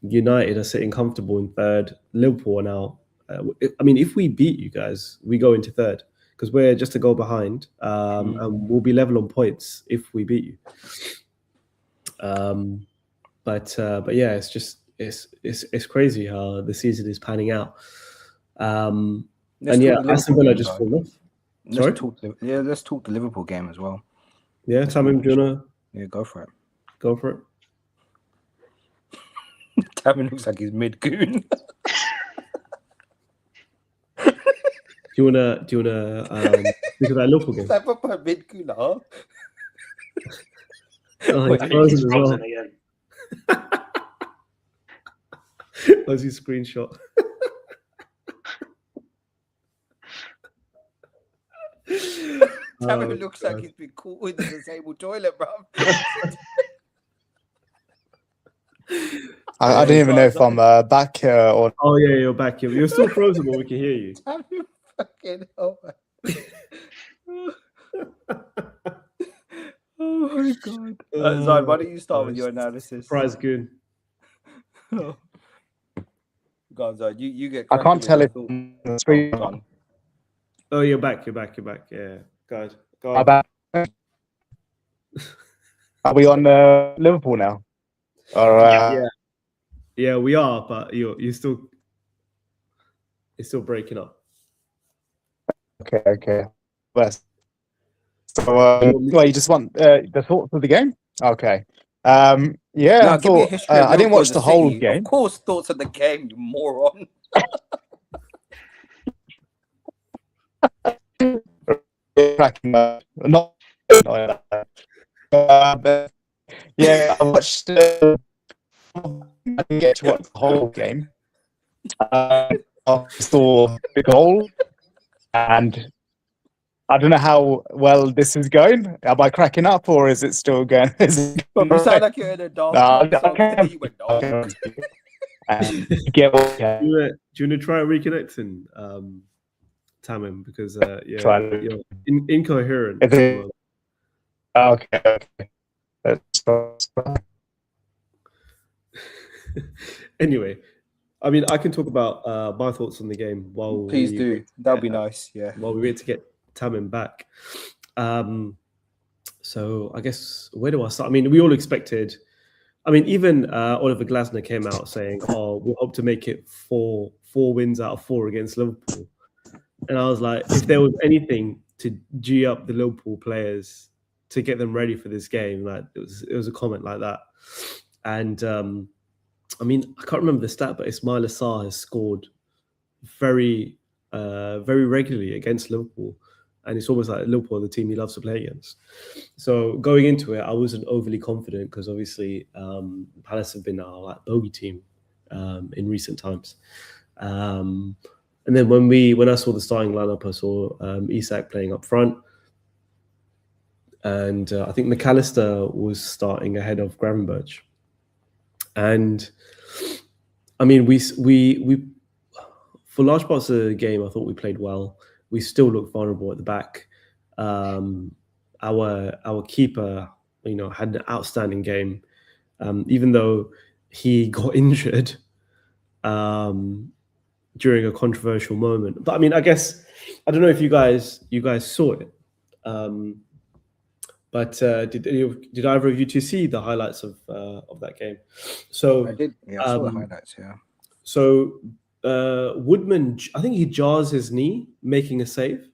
United are sitting comfortable in third. Liverpool are now. I mean, if we beat you guys, we go into third because we're just a goal behind, and we'll be level on points if we beat you. But yeah, it's crazy how the season is panning out. And yeah, Aston Villa just fall off. Let's talk the Liverpool game as well. Yeah, Tamim, do you wanna? Yeah, go for it. Go for it. Tamim looks like he's mid-goon. Do you wanna look at that Liverpool game? That proper mid-goon, huh? Oh, I think he's frozen again. Where's his screenshot? Tamim looks like he's been caught with the disabled toilet, bro. I don't even know if I'm back here or. Oh yeah, you're back here. You're still frozen, but we can hear you. Tamim fucking hell. Oh my god. Zahid, why don't you start with your analysis? Surprise goon. Go on, Zahid. You get. I cracking can't with tell your if thoughts. the screen. Go on. Oh, you're back. Yeah, go Are ahead. we on Liverpool now? Or, Yeah, we are, but you're still, it's still breaking up. Okay. Well, so, you just want the thoughts of the game? Okay. Yeah, Now, I give me a thought history of I didn't Liverpool watch as a the whole city. game. Of course, thoughts of the game, you moron. Cracking up. Not like that. But yeah, I watched. I didn't get to watch the whole game. I saw the goal, and I don't know how well this is going. Am I cracking up, or is it still going? Bro, you sound like you're in a dark No, place. I can hear you went dog. Get Do you want to try reconnecting, Tamim? Because you're incoherent. Is it- Okay. That's Anyway, I mean, I can talk about my thoughts on the game while Please we do. wait, That'd be nice. Yeah. while we wait to get Tamim back. So I guess, where do I start? I mean, we all expected. I mean, even Oliver Glasner came out saying, "Oh, we hope to make it four wins out of 4 against Liverpool." And I was like, if there was anything to G up the Liverpool players to get them ready for this game, like it was a comment like that. And I mean, I can't remember the stat, but Ismail Assar has scored very regularly against Liverpool, and it's almost like Liverpool are the team he loves to play against. So going into it, I wasn't overly confident because obviously Palace have been our like bogey team in recent times. And then when I saw the starting lineup, I saw Isak playing up front, and I think McAllister was starting ahead of Gravenberch. And I mean, we for large parts of the game, I thought we played well. We still looked vulnerable at the back. Our keeper, had an outstanding game, even though he got injured during a controversial moment. But I mean, I guess I don't know if you guys saw it. But did either of you two see the highlights of that game? So I did. Yeah, I saw the highlights. Yeah. So Woodman, I think he jars his knee, making a save.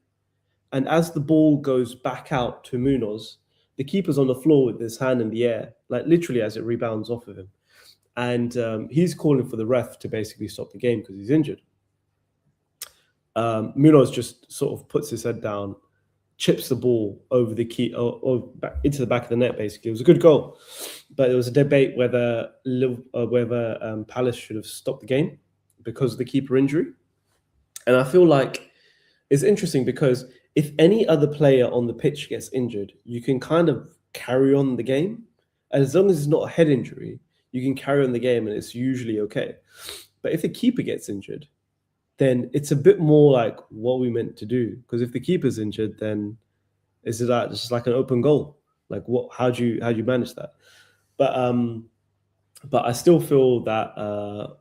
And as the ball goes back out to Munoz, the keeper's on the floor with his hand in the air, like literally as it rebounds off of him. And he's calling for the ref to basically stop the game because he's injured. Munoz just sort of puts his head down, chips the ball over the key or back into the back of the net. Basically, it was a good goal, but there was a debate whether Palace should have stopped the game because of the keeper injury. And I feel like it's interesting because if any other player on the pitch gets injured, you can kind of carry on the game, and as long as it's not a head injury, you can carry on the game, and it's usually okay. But if the keeper gets injured, then it's a bit more like what we meant to do. Because if the keeper's injured, then it's just like an open goal. Like how do you manage that? But I still feel that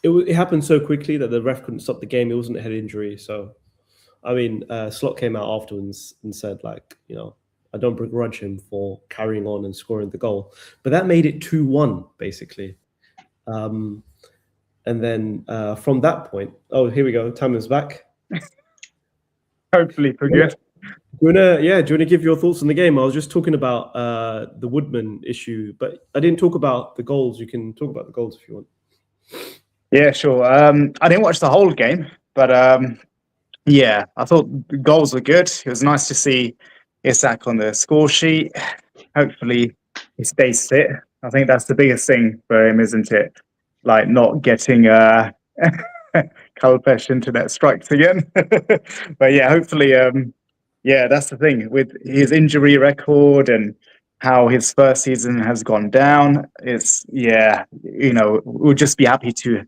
it happened so quickly that the ref couldn't stop the game. It wasn't a head injury. So, I mean, Slot came out afterwards and said, like, I don't begrudge him for carrying on and scoring the goal. But that made it 2-1, basically. And then from that point, oh, here we go. Tamim's back. hopefully for good. Do you want to give your thoughts on the game? I was just talking about the Woodman issue, but I didn't talk about the goals. You can talk about the goals if you want. Yeah, sure. I didn't watch the whole game, but yeah, I thought the goals were good. It was nice to see Isak on the score sheet. Hopefully he stays fit. I think that's the biggest thing for him, isn't it? Like not getting Kalpesh internet strikes again. But yeah, hopefully, that's the thing with his injury record and how his first season has gone down. It's we'll just be happy to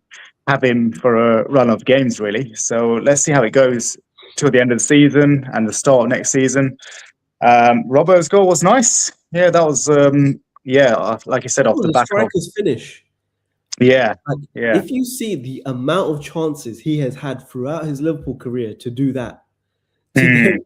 have him for a run of games, really. So let's see how it goes till the end of the season and the start of next season. Robert's goal was nice. Yeah, that was like you said, off the back of striker's finish. Yeah, Like, yeah, if you see the amount of chances he has had throughout his Liverpool career to do that, to then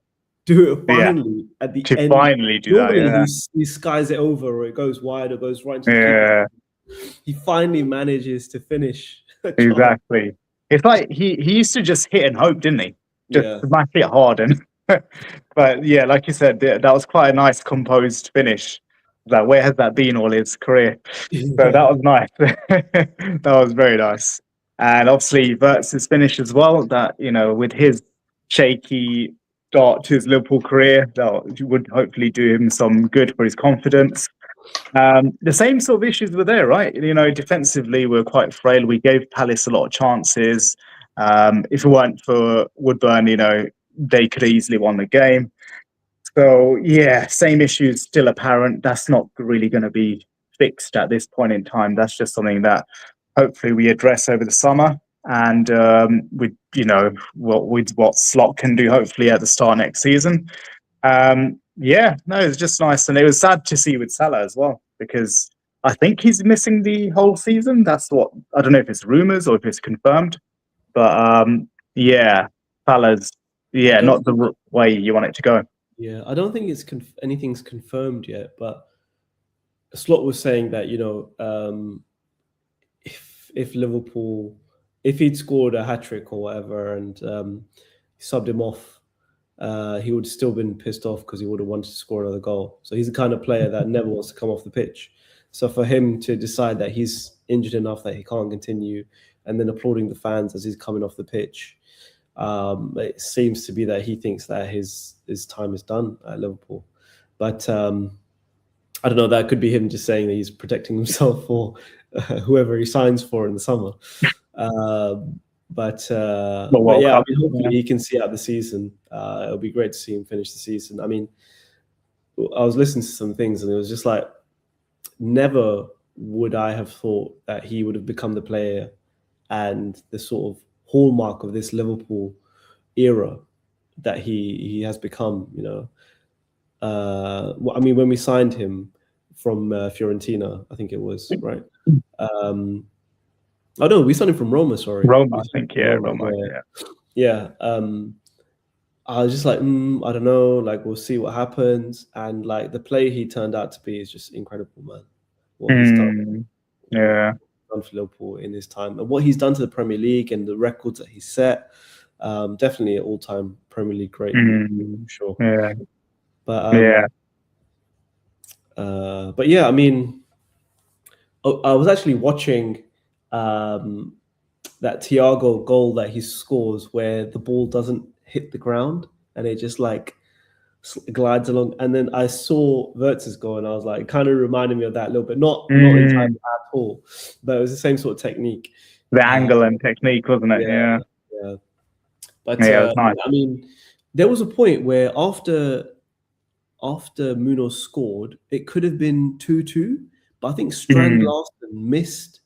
do it Yeah. finally at the to end. finally do that. Normally he skies it over, or it goes wide, or goes right into the Yeah, keeper. He finally manages to finish a chance. exactly. It's like he used to just hit and hope, didn't he? Just Yeah. smash it hard, and but yeah, like you said, that was quite a nice composed finish. Like, where has that been all his career? So that was nice. That was very nice. And obviously Verts' finish as well, that, with his shaky start to his Liverpool career, that would hopefully do him some good for his confidence. The same sort of issues were there, right? Defensively, we're quite frail. We gave Palace a lot of chances. If it weren't for Woodburn, they could have easily won the game. So, yeah, same issues still apparent. That's not really going to be fixed at this point in time. That's just something that hopefully we address over the summer. And with what Slot can do, hopefully at the start next season. Yeah, no, it's just nice, and it was sad to see with Salah as well, because I think he's missing the whole season. That's what, I don't know if it's rumors or if it's confirmed, but yeah, Salah's not the way you want it to go. Yeah, I don't think it's anything's confirmed yet, but Slot was saying that if Liverpool, if he'd scored a hat-trick or whatever and subbed him off, he would still been pissed off because he would have wanted to score another goal. So he's the kind of player that never wants to come off the pitch. So for him to decide that he's injured enough that he can't continue, and then applauding the fans as he's coming off the pitch, it seems to be that he thinks that his time is done at Liverpool. But I don't know, that could be him just saying that he's protecting himself for whoever he signs for in the summer. But yeah, I mean, hopefully he can see out the season. It'll be great to see him finish the season. I mean, I was listening to some things and it was just like, never would I have thought that he would have become the player and the sort of hallmark of this Liverpool era that he has become, I mean, when we signed him from Fiorentina, I think it was, right? Oh no, we signed him from Roma. Sorry, Roma, I think. Yeah, Roma. Yeah. I was just like, I don't know. Like, we'll see what happens. And like, the player he turned out to be is just incredible, man. What he's done, done for Liverpool in his time, and what he's done to the Premier League and the records that he set. Definitely an all-time Premier League great, for sure. Yeah. But but yeah, I mean, I was actually watching that Thiago goal that he scores where the ball doesn't hit the ground and it just like glides along. And then I saw Verts' goal and I was like, it kind of reminded me of that a little bit. Not entirely at all, but it was the same sort of technique. The angle and technique, wasn't it? Yeah. But it was nice. I mean, there was a point where after Munoz scored, it could have been 2-2, but I think Strand Larsen missed.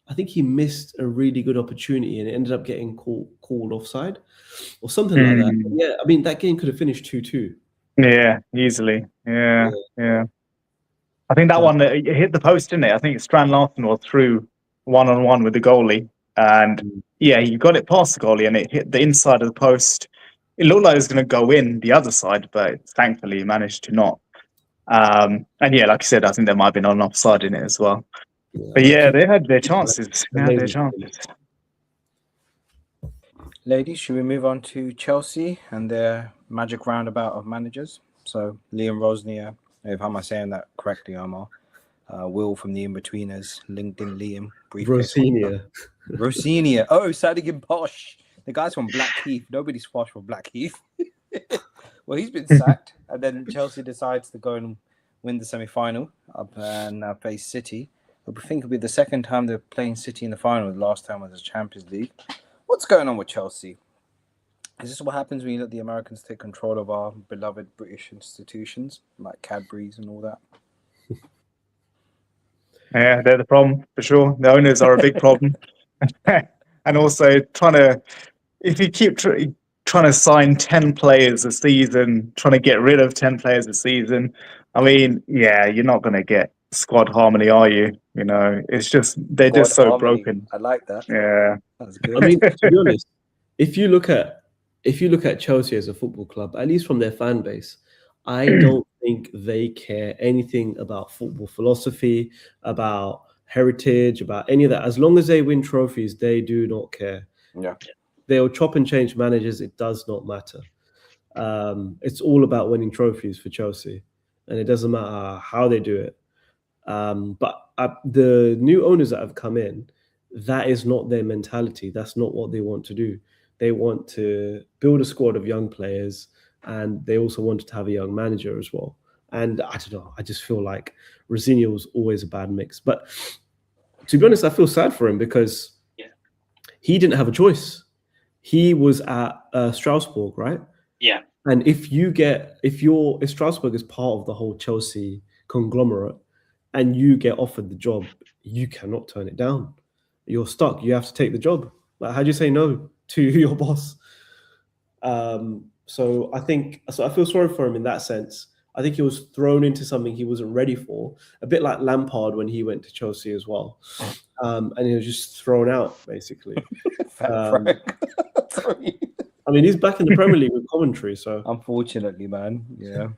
I think he missed a really good opportunity and it ended up getting called offside or something like that. But yeah, I mean, that game could have finished 2-2. Yeah, easily. Yeah. I think that one, it hit the post, didn't it? I think Strand Larsen was through one-on-one with the goalie. And yeah, he got it past the goalie and it hit the inside of the post. It looked like it was going to go in the other side, but thankfully he managed to not. And yeah, like you said, I think there might have been an offside in it as well. But yeah, they had their chances. Ladies, should we move on to Chelsea and their magic roundabout of managers? So Liam Rosnier, if am I saying that correctly, Omar? Will from the In-Betweeners, LinkedIn Liam. Rosnier. Oh, Sadiq Posh. The guy's from Blackheath. Nobody's posh from Blackheath. Well, he's been sacked. And then Chelsea decides to go and win the semi-final up and face City. I think it'll be the second time they're playing City in the final. The last time was the Champions League. What's going on with Chelsea? Is this what happens when you let the Americans take control of our beloved British institutions, like Cadbury's and all that? Yeah, they're the problem, for sure. The owners are a big problem. And also if you keep trying to sign 10 players a season, trying to get rid of 10 players a season, I mean, yeah, you're not going to get squad harmony are you? You know, it's just they're God just so harmony. broken. I like that. Yeah. That's good. I mean, to be honest, if you look at Chelsea as a football club, at least from their fan base, I don't think they care anything about football philosophy, about heritage, about any of that. As long as they win trophies, they do not care. Yeah. They'll chop and change managers. It does not matter. It's all about winning trophies for Chelsea, and it doesn't matter how they do it. But the new owners that have come in, that is not their mentality. That's not what they want to do. They want to build a squad of young players, and they also wanted to have a young manager as well. And I don't know. I just feel like Rosenior was always a bad mix. But to be honest, I feel sad for him because he didn't have a choice. He was at Strasbourg, right? Yeah. And if Strasbourg is part of the whole Chelsea conglomerate, and you get offered the job, you cannot turn it down. You're stuck. You have to take the job. Like, how do you say no to your boss? So I feel sorry for him in that sense. I think he was thrown into something he wasn't ready for, a bit like Lampard when he went to Chelsea as well. And he was just thrown out, basically. Frank. Sorry. I mean, he's back in the Premier League with commentary, so Unfortunately, man. Yeah.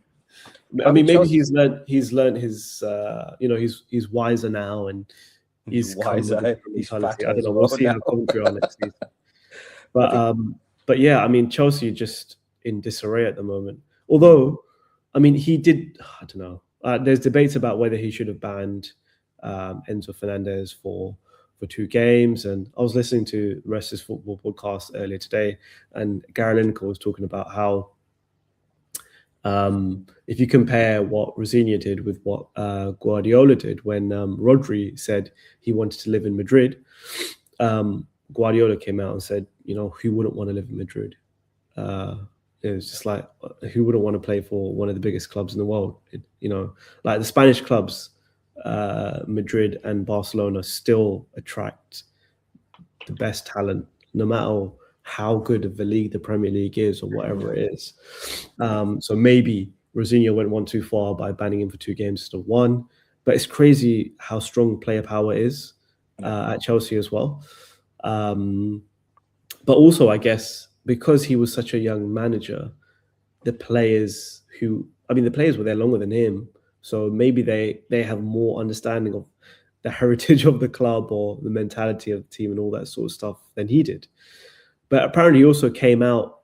I mean, maybe Chelsea- he's learned his, he's wiser now, and he's wiser. He's mentality. fatter I don't as know. well We'll see how now. commentary on next season. But yeah, I mean, Chelsea just in disarray at the moment. Although, I mean, he did. I don't know. There's debates about whether he should have banned Enzo Fernandez for 2 games. And I was listening to the Rest is Football podcast earlier today, and Gary Lineker was talking about how if you compare what Rosenior did with what Guardiola did when Rodri said he wanted to live in Madrid, Guardiola came out and said, who wouldn't want to live in Madrid? It was just like, who wouldn't want to play for one of the biggest clubs in the world? Like the Spanish clubs, Madrid and Barcelona still attract the best talent, no matter how good of a league the Premier League is or whatever it is. So maybe Rosenior went one too far by banning him for 2 games instead of 1. But it's crazy how strong player power is at Chelsea as well. But also, I guess, because he was such a young manager, the players were there longer than him. So maybe they have more understanding of the heritage of the club or the mentality of the team and all that sort of stuff than he did. But apparently he also came out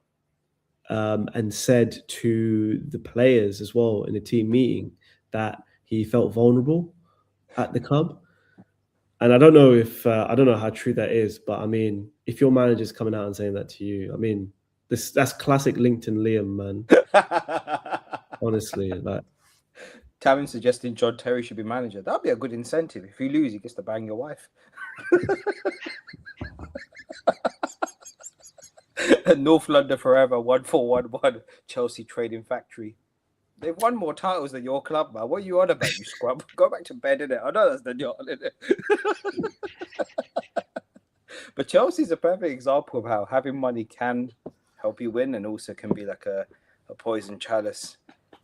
and said to the players as well in a team meeting that he felt vulnerable at the club. And I don't know how true that is, but I mean, if your manager's coming out and saying that to you, I mean, that's classic LinkedIn Liam, man. Honestly, like. Tamim suggesting John Terry should be manager. That'd be a good incentive. If you lose, he gets to bang your wife. North London forever, 1411, Chelsea Trading Factory. They've won more titles than your club, man. What are you on about, you scrub? Go back to bed, innit? I know that's Danyaal, innit? But Chelsea's a perfect example of how having money can help you win and also can be like a poison chalice.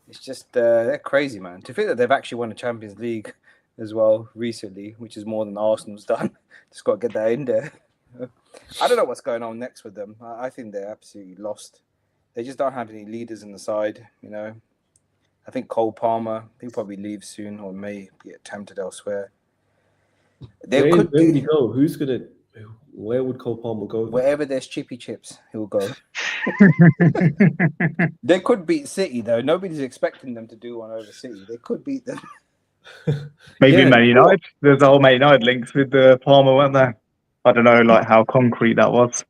It's just, they're crazy, man. To think that they've actually won a Champions League as well recently, which is more than Arsenal's done. Just got to get that in there. I don't know what's going on next with them. I think they're absolutely lost. They just don't have any leaders in the side, I think Cole Palmer, he'll probably leave soon or may get tempted elsewhere. Where would he go? Where would Cole Palmer go? Wherever there's chippy chips, he'll go. They could beat City, though. Nobody's expecting them to do one over City. They could beat them. Maybe Man United. There's all Man United links with Palmer, weren't there? I don't know, like how concrete that was.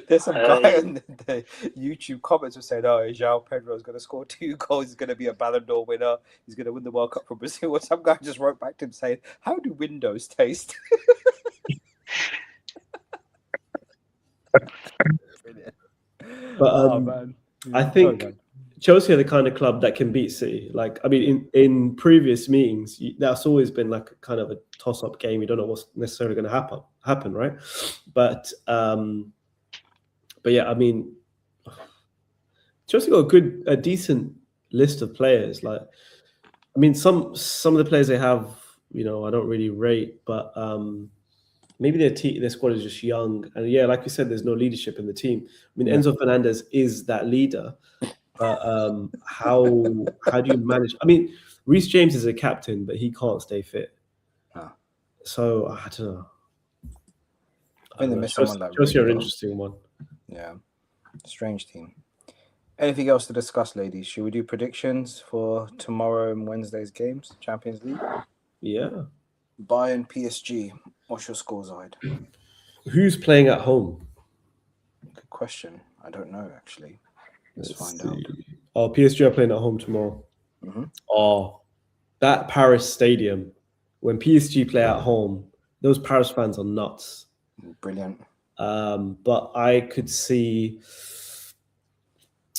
There's some guy in the YouTube comments who said, João Pedro is going to score 2 goals. He's going to be a Ballon d'Or winner. He's going to win the World Cup for Brazil. Or some guy just wrote back to him saying, how do windows taste? But man. I think Chelsea are the kind of club that can beat City. Like, I mean, in previous meetings, that's always been like kind of a toss-up game. You don't know what's necessarily going to happen, right? But yeah, I mean, Chelsea got a decent list of players. Like, I mean, some of the players they have, I don't really rate, but maybe their squad is just young, and yeah, like you said, there's no leadership in the team. I mean, Enzo Fernandez is that leader, but how do you manage? I mean, Reece James is a captain, but he can't stay fit. No. So I don't know. I think they miss Chelsea, someone like Chelsea are an Rudiger. interesting one. Yeah, strange team. Anything else to discuss, ladies? Should we do predictions for tomorrow and Wednesday's games, Champions League? Yeah. Bayern PSG. What's your score, Zahid? Who's playing at home? Good question. I don't know, actually. Let's find out. Oh, PSG are playing at home tomorrow. Mm-hmm. Oh, that Paris stadium, when PSG play at home, those Paris fans are nuts. Brilliant. But I could see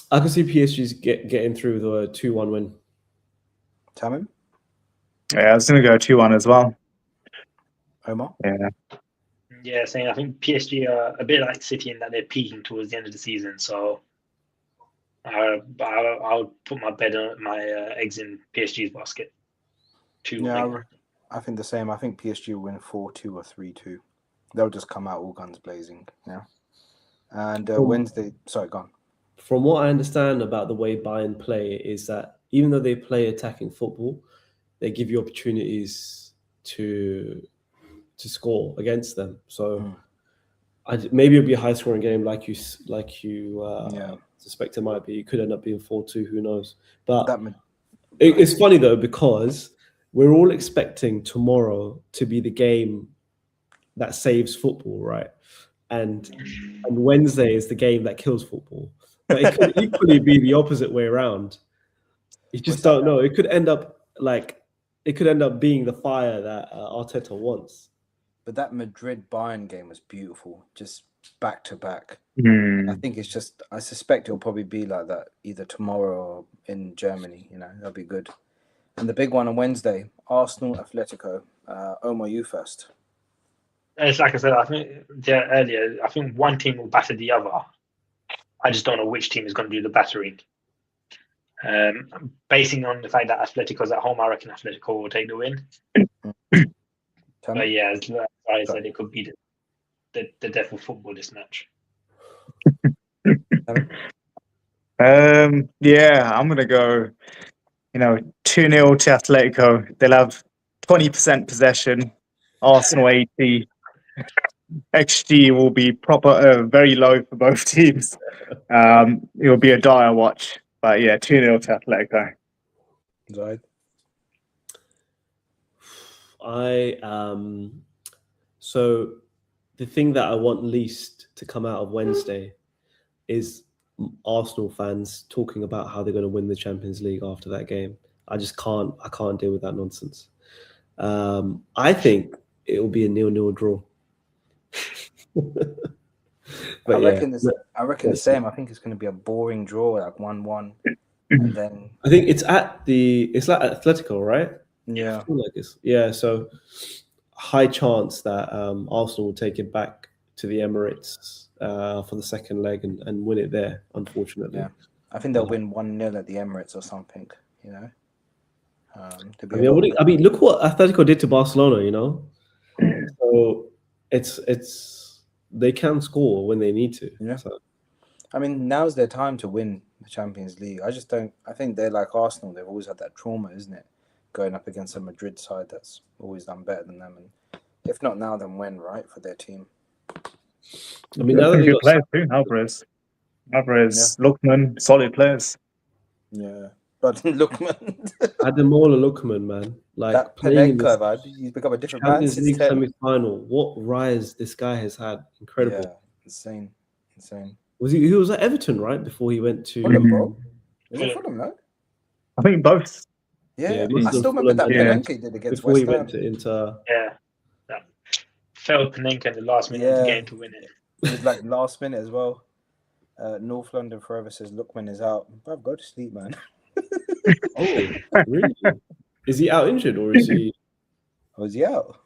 PSG's getting through the 2-1 win. Tamim? Yeah, I was going to go 2-1 as well. Omar? Yeah, saying I think PSG are a bit like City in that they're peaking towards the end of the season. So I'll put my eggs in PSG's basket. 2-1. Yeah, I think the same. I think PSG will win 4-2 or 3-2. They'll just come out all guns blazing. Yeah. And Wednesday, sorry, go on. From what I understand about the way Bayern play is that even though they play attacking football, they give you opportunities to score against them. So maybe it'll be a high-scoring game, like you suspect it might be. It could end up being 4-2. Who knows? But it's funny though, because we're all expecting tomorrow to be the game that saves football, right? And Wednesday is the game that kills football. But it could equally be the opposite way around. You just don't know. It could end up being the fire that Arteta wants. But that Madrid Bayern game was beautiful, just back to back. I think I suspect it'll probably be like that either tomorrow or in Germany. That'll be good. And the big one on Wednesday, Arsenal Atletico. Omar, you first. It's like I said, I think earlier, I think one team will batter the other. I just don't know which team is going to do the battering. Basing on the fact that Atletico's at home, I reckon Atletico will take the win. But yeah, as I said, it could be the death of football this match. Yeah, I'm going to go, 2-0 to Atletico. They'll have 20% possession. Arsenal 80. XG will be very low for both teams. It will be a dire watch. But yeah, 2-0 to Atletico. Zahid? So the thing that I want least to come out of Wednesday is Arsenal fans talking about how they're going to win the Champions League after that game. I can't deal with that nonsense. I think it will be a 0-0 draw. I reckon the same. I think it's going to be a boring draw, like 1-1, and then I think it's like Atletico, right? Yeah. I feel like so high chance that Arsenal will take it back to the Emirates for the second leg and win it there, unfortunately. Yeah. I think they'll win 1-0 at the Emirates or something, I mean, look what Atletico did to Barcelona, So it's they can score when they need to. Yeah. So. I mean, now's their time to win the Champions League. I think they're like Arsenal. They've always had that trauma, isn't it? Going up against a Madrid side that's always done better than them. And if not now, then when, right, for their team? I mean, now good players too. Alvarez, Lookman, solid players. Yeah. But Lookman. Ademola Lookman, man. Like that Panenka, he's become a different man since League semi-final. What rise this guy has had. Incredible. Yeah, insane. He was at Everton, right? Before he went to Fulham, bro. Was it Fulham, no? I think both. Yeah, I still remember that Panenka he did against before West he Ham. went to Inter. Yeah. That failed Panenka in the last minute of the game to win it. It was like last minute as well. North London Forever says Lookman is out. Bruv, go to sleep, man. Oh, really? Is he out injured or is he? Was he out?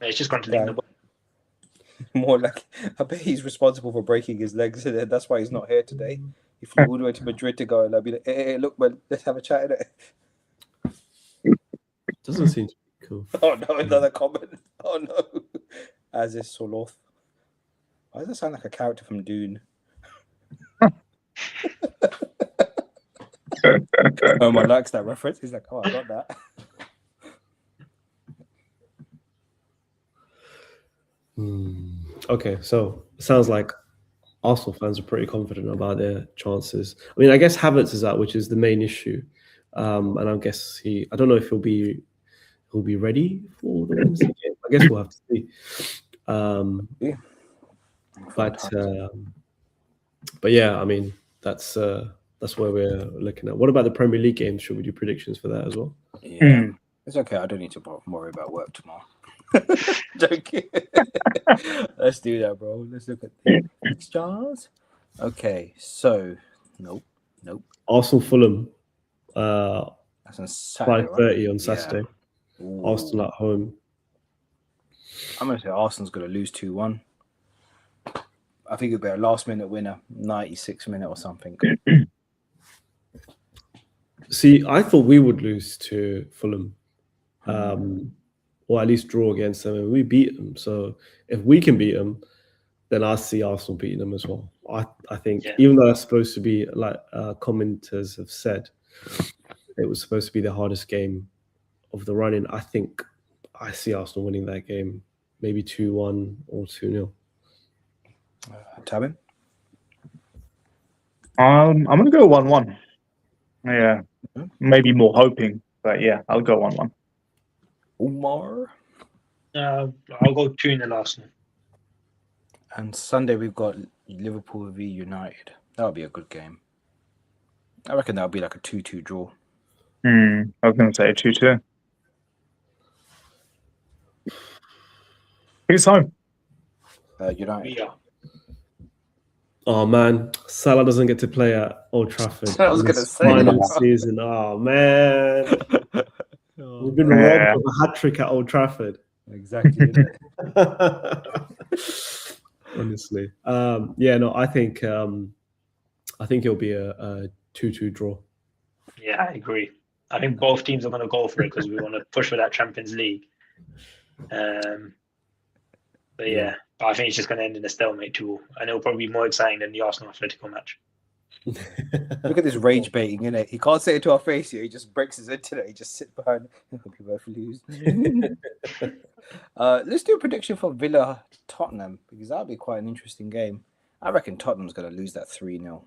Yeah, it's just gone to leave the ball. More like, I bet he's responsible for breaking his legs. That's why he's not here today. He flew all the way to Madrid to go and I'll be like, hey, look, man, let's have a chat in it. Doesn't seem to be cool. Oh no, another comment. Oh no. As is Soloth. Why does that sound like a character from Dune? Omar likes that reference. He's like, oh, I got that. Okay, so it sounds like Arsenal fans are pretty confident about their chances. I mean, I guess Havertz is out, which is the main issue. And I guess I don't know if he'll be ready for the Wednesday game. I guess we'll have to see. Yeah. But yeah, I mean, that's where we're looking at. What about the Premier League games? Should we do predictions for that as well? Yeah. It's okay. I don't need to worry about work tomorrow. Joking. Let's do that, bro. Let's look at the fixtures. Okay, so nope. Arsenal Fulham. That's on Saturday, 5:30 on Saturday. Yeah. Arsenal at home. I'm gonna say Arsenal's gonna lose 2-1. I think it'll be a last-minute winner, 96th minute or something. See, I thought we would lose to Fulham, or at least draw against them, and we beat them. So if we can beat them, then I see Arsenal beating them as well. I think, even though that's supposed to be, like commenters have said, it was supposed to be the hardest game of the run-in, I think I see Arsenal winning that game, maybe 2-1 or 2-0. Tamim? I'm going to go 1-1. Yeah. Maybe more hoping, but yeah, I'll go 1-1. Omar? I'll go 2-0 Arsenal. And Sunday we've got Liverpool v United. That'll be a good game. I reckon that'll be like a 2-2 draw. I was going to say 2-2. Who's home? United. Yeah. Oh man, Salah doesn't get to play at Old Trafford. I was gonna say final that. season. Oh man, we've been robbed of a hat trick at Old Trafford. Exactly. Honestly, I think it'll be a 2-2 draw. Yeah, I agree. I think both teams are going to go for it because we want to push for that Champions League. But I think it's just going to end in a stalemate too, and it'll probably be more exciting than the Arsenal Atletico match. Look at this rage baiting, innit? He can't say it to our face here. He just breaks his internet. He just sits behind. I hope you both lose. Let's do a prediction for Villa Tottenham because that'll be quite an interesting game. I reckon Tottenham's going to lose that 3-0.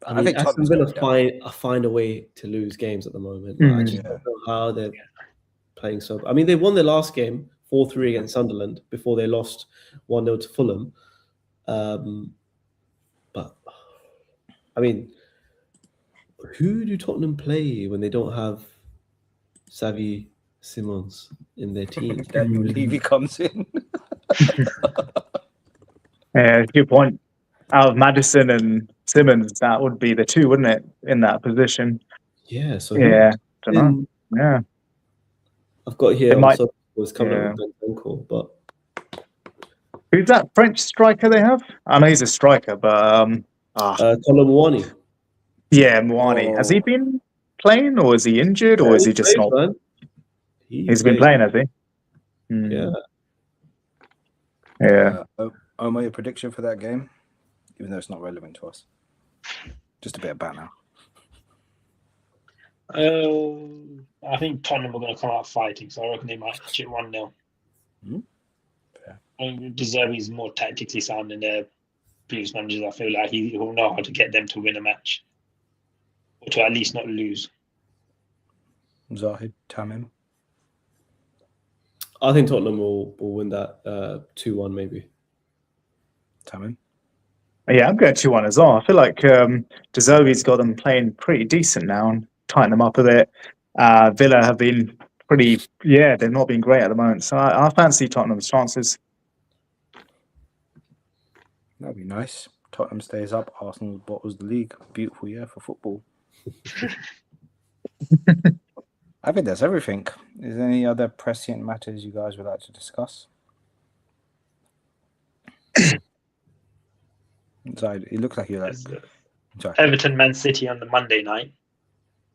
I think Aston Villa find a way to lose games at the moment. I just don't know how they're playing so. I mean, they won their last game 4-3 against Sunderland before they lost 1-0 to Fulham. But I mean, who do Tottenham play when they don't have Xavi Simons in their team? Daniel Levy comes in. Yeah, good point. Out of Maddison and Simmons, that would be the two, wouldn't it, in that position? Yeah. So don't know. Yeah, I've got here. Also, was coming up with Danyaal, but who's that French striker they have? I know he's a striker, but Colomwani. Yeah, Mwani. Has he been playing, or is he injured, or is he just not? Man. He's been playing, has he? Yeah. Omar, your prediction for that game, even though it's not relevant to us. Just a bit of banter. I think Tottenham are going to come out fighting, so I reckon they might hit 1-0. Fair. I think De Zerbi is more tactically sound than their previous managers. I feel like he will know how to get them to win a match, or to at least not lose. Zahid, Tamim. I think Tottenham will win that 2-1 maybe. Tamim. Yeah, I'm going 2-1 as well. I feel like De Zerbi's got them playing pretty decent now and tighten them up a bit. Villa have been they've not been great at the moment. So I fancy Tottenham's chances. That'd be nice. Tottenham stays up. Arsenal bottles the league. Beautiful year for football. I think that's everything. Is there any other prescient matters you guys would like to discuss? Sorry, it looks like you're like... Everton Man City on the Monday night.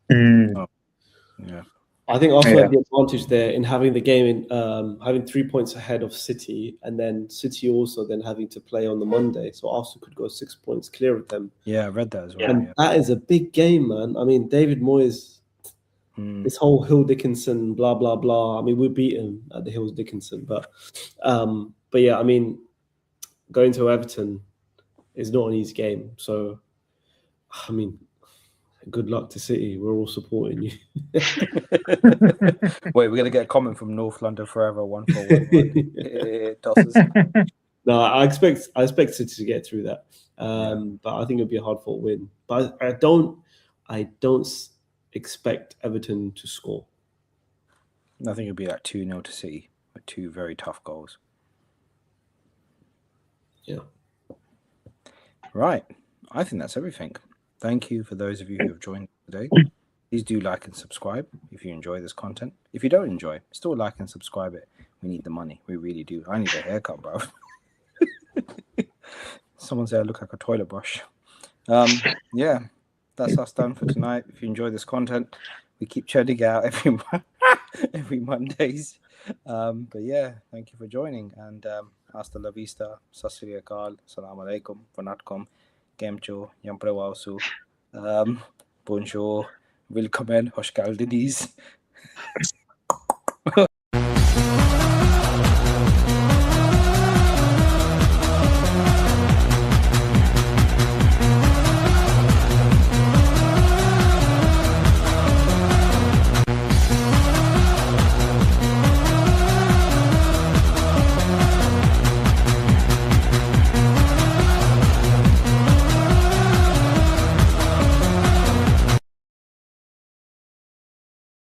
Yeah. I think Arsenal Yeah. had the advantage there in having the game in having 3 points ahead of City, and then City also then having to play on the Monday, so Arsenal could go 6 points clear of them. Yeah, I read that as well. And Yeah. that is a big game, man. I mean, David Moyes, this whole Hill Dickinson, blah blah blah. I mean, we beat him at the Hills Dickinson, but yeah, I mean, going to Everton is not an easy game. So, I mean, good luck to City. We're all supporting you. Wait, we're gonna get a comment from North London Forever 141. Tosses. No, I expect City to get through that, but I think it'll be a hard-fought win. But I don't expect Everton to score. I think it'll be like 2-0 to City with 2 very tough goals. Yeah. Right. I think that's everything. Thank you for those of you who have joined today. Please do like and subscribe if you enjoy this content. If you don't enjoy, still like and subscribe it. We need the money. We really do. I need a haircut, bro. Someone said I look like a toilet brush. Yeah, that's us done for tonight. If you enjoy this content, we keep churning out every Mondays. But yeah, thank you for joining, and hasta la vista, sasri akal, salam alaikum, vanatkom, kemcho, yampre wausu, bonjour, willkommen, hoş geldiniz.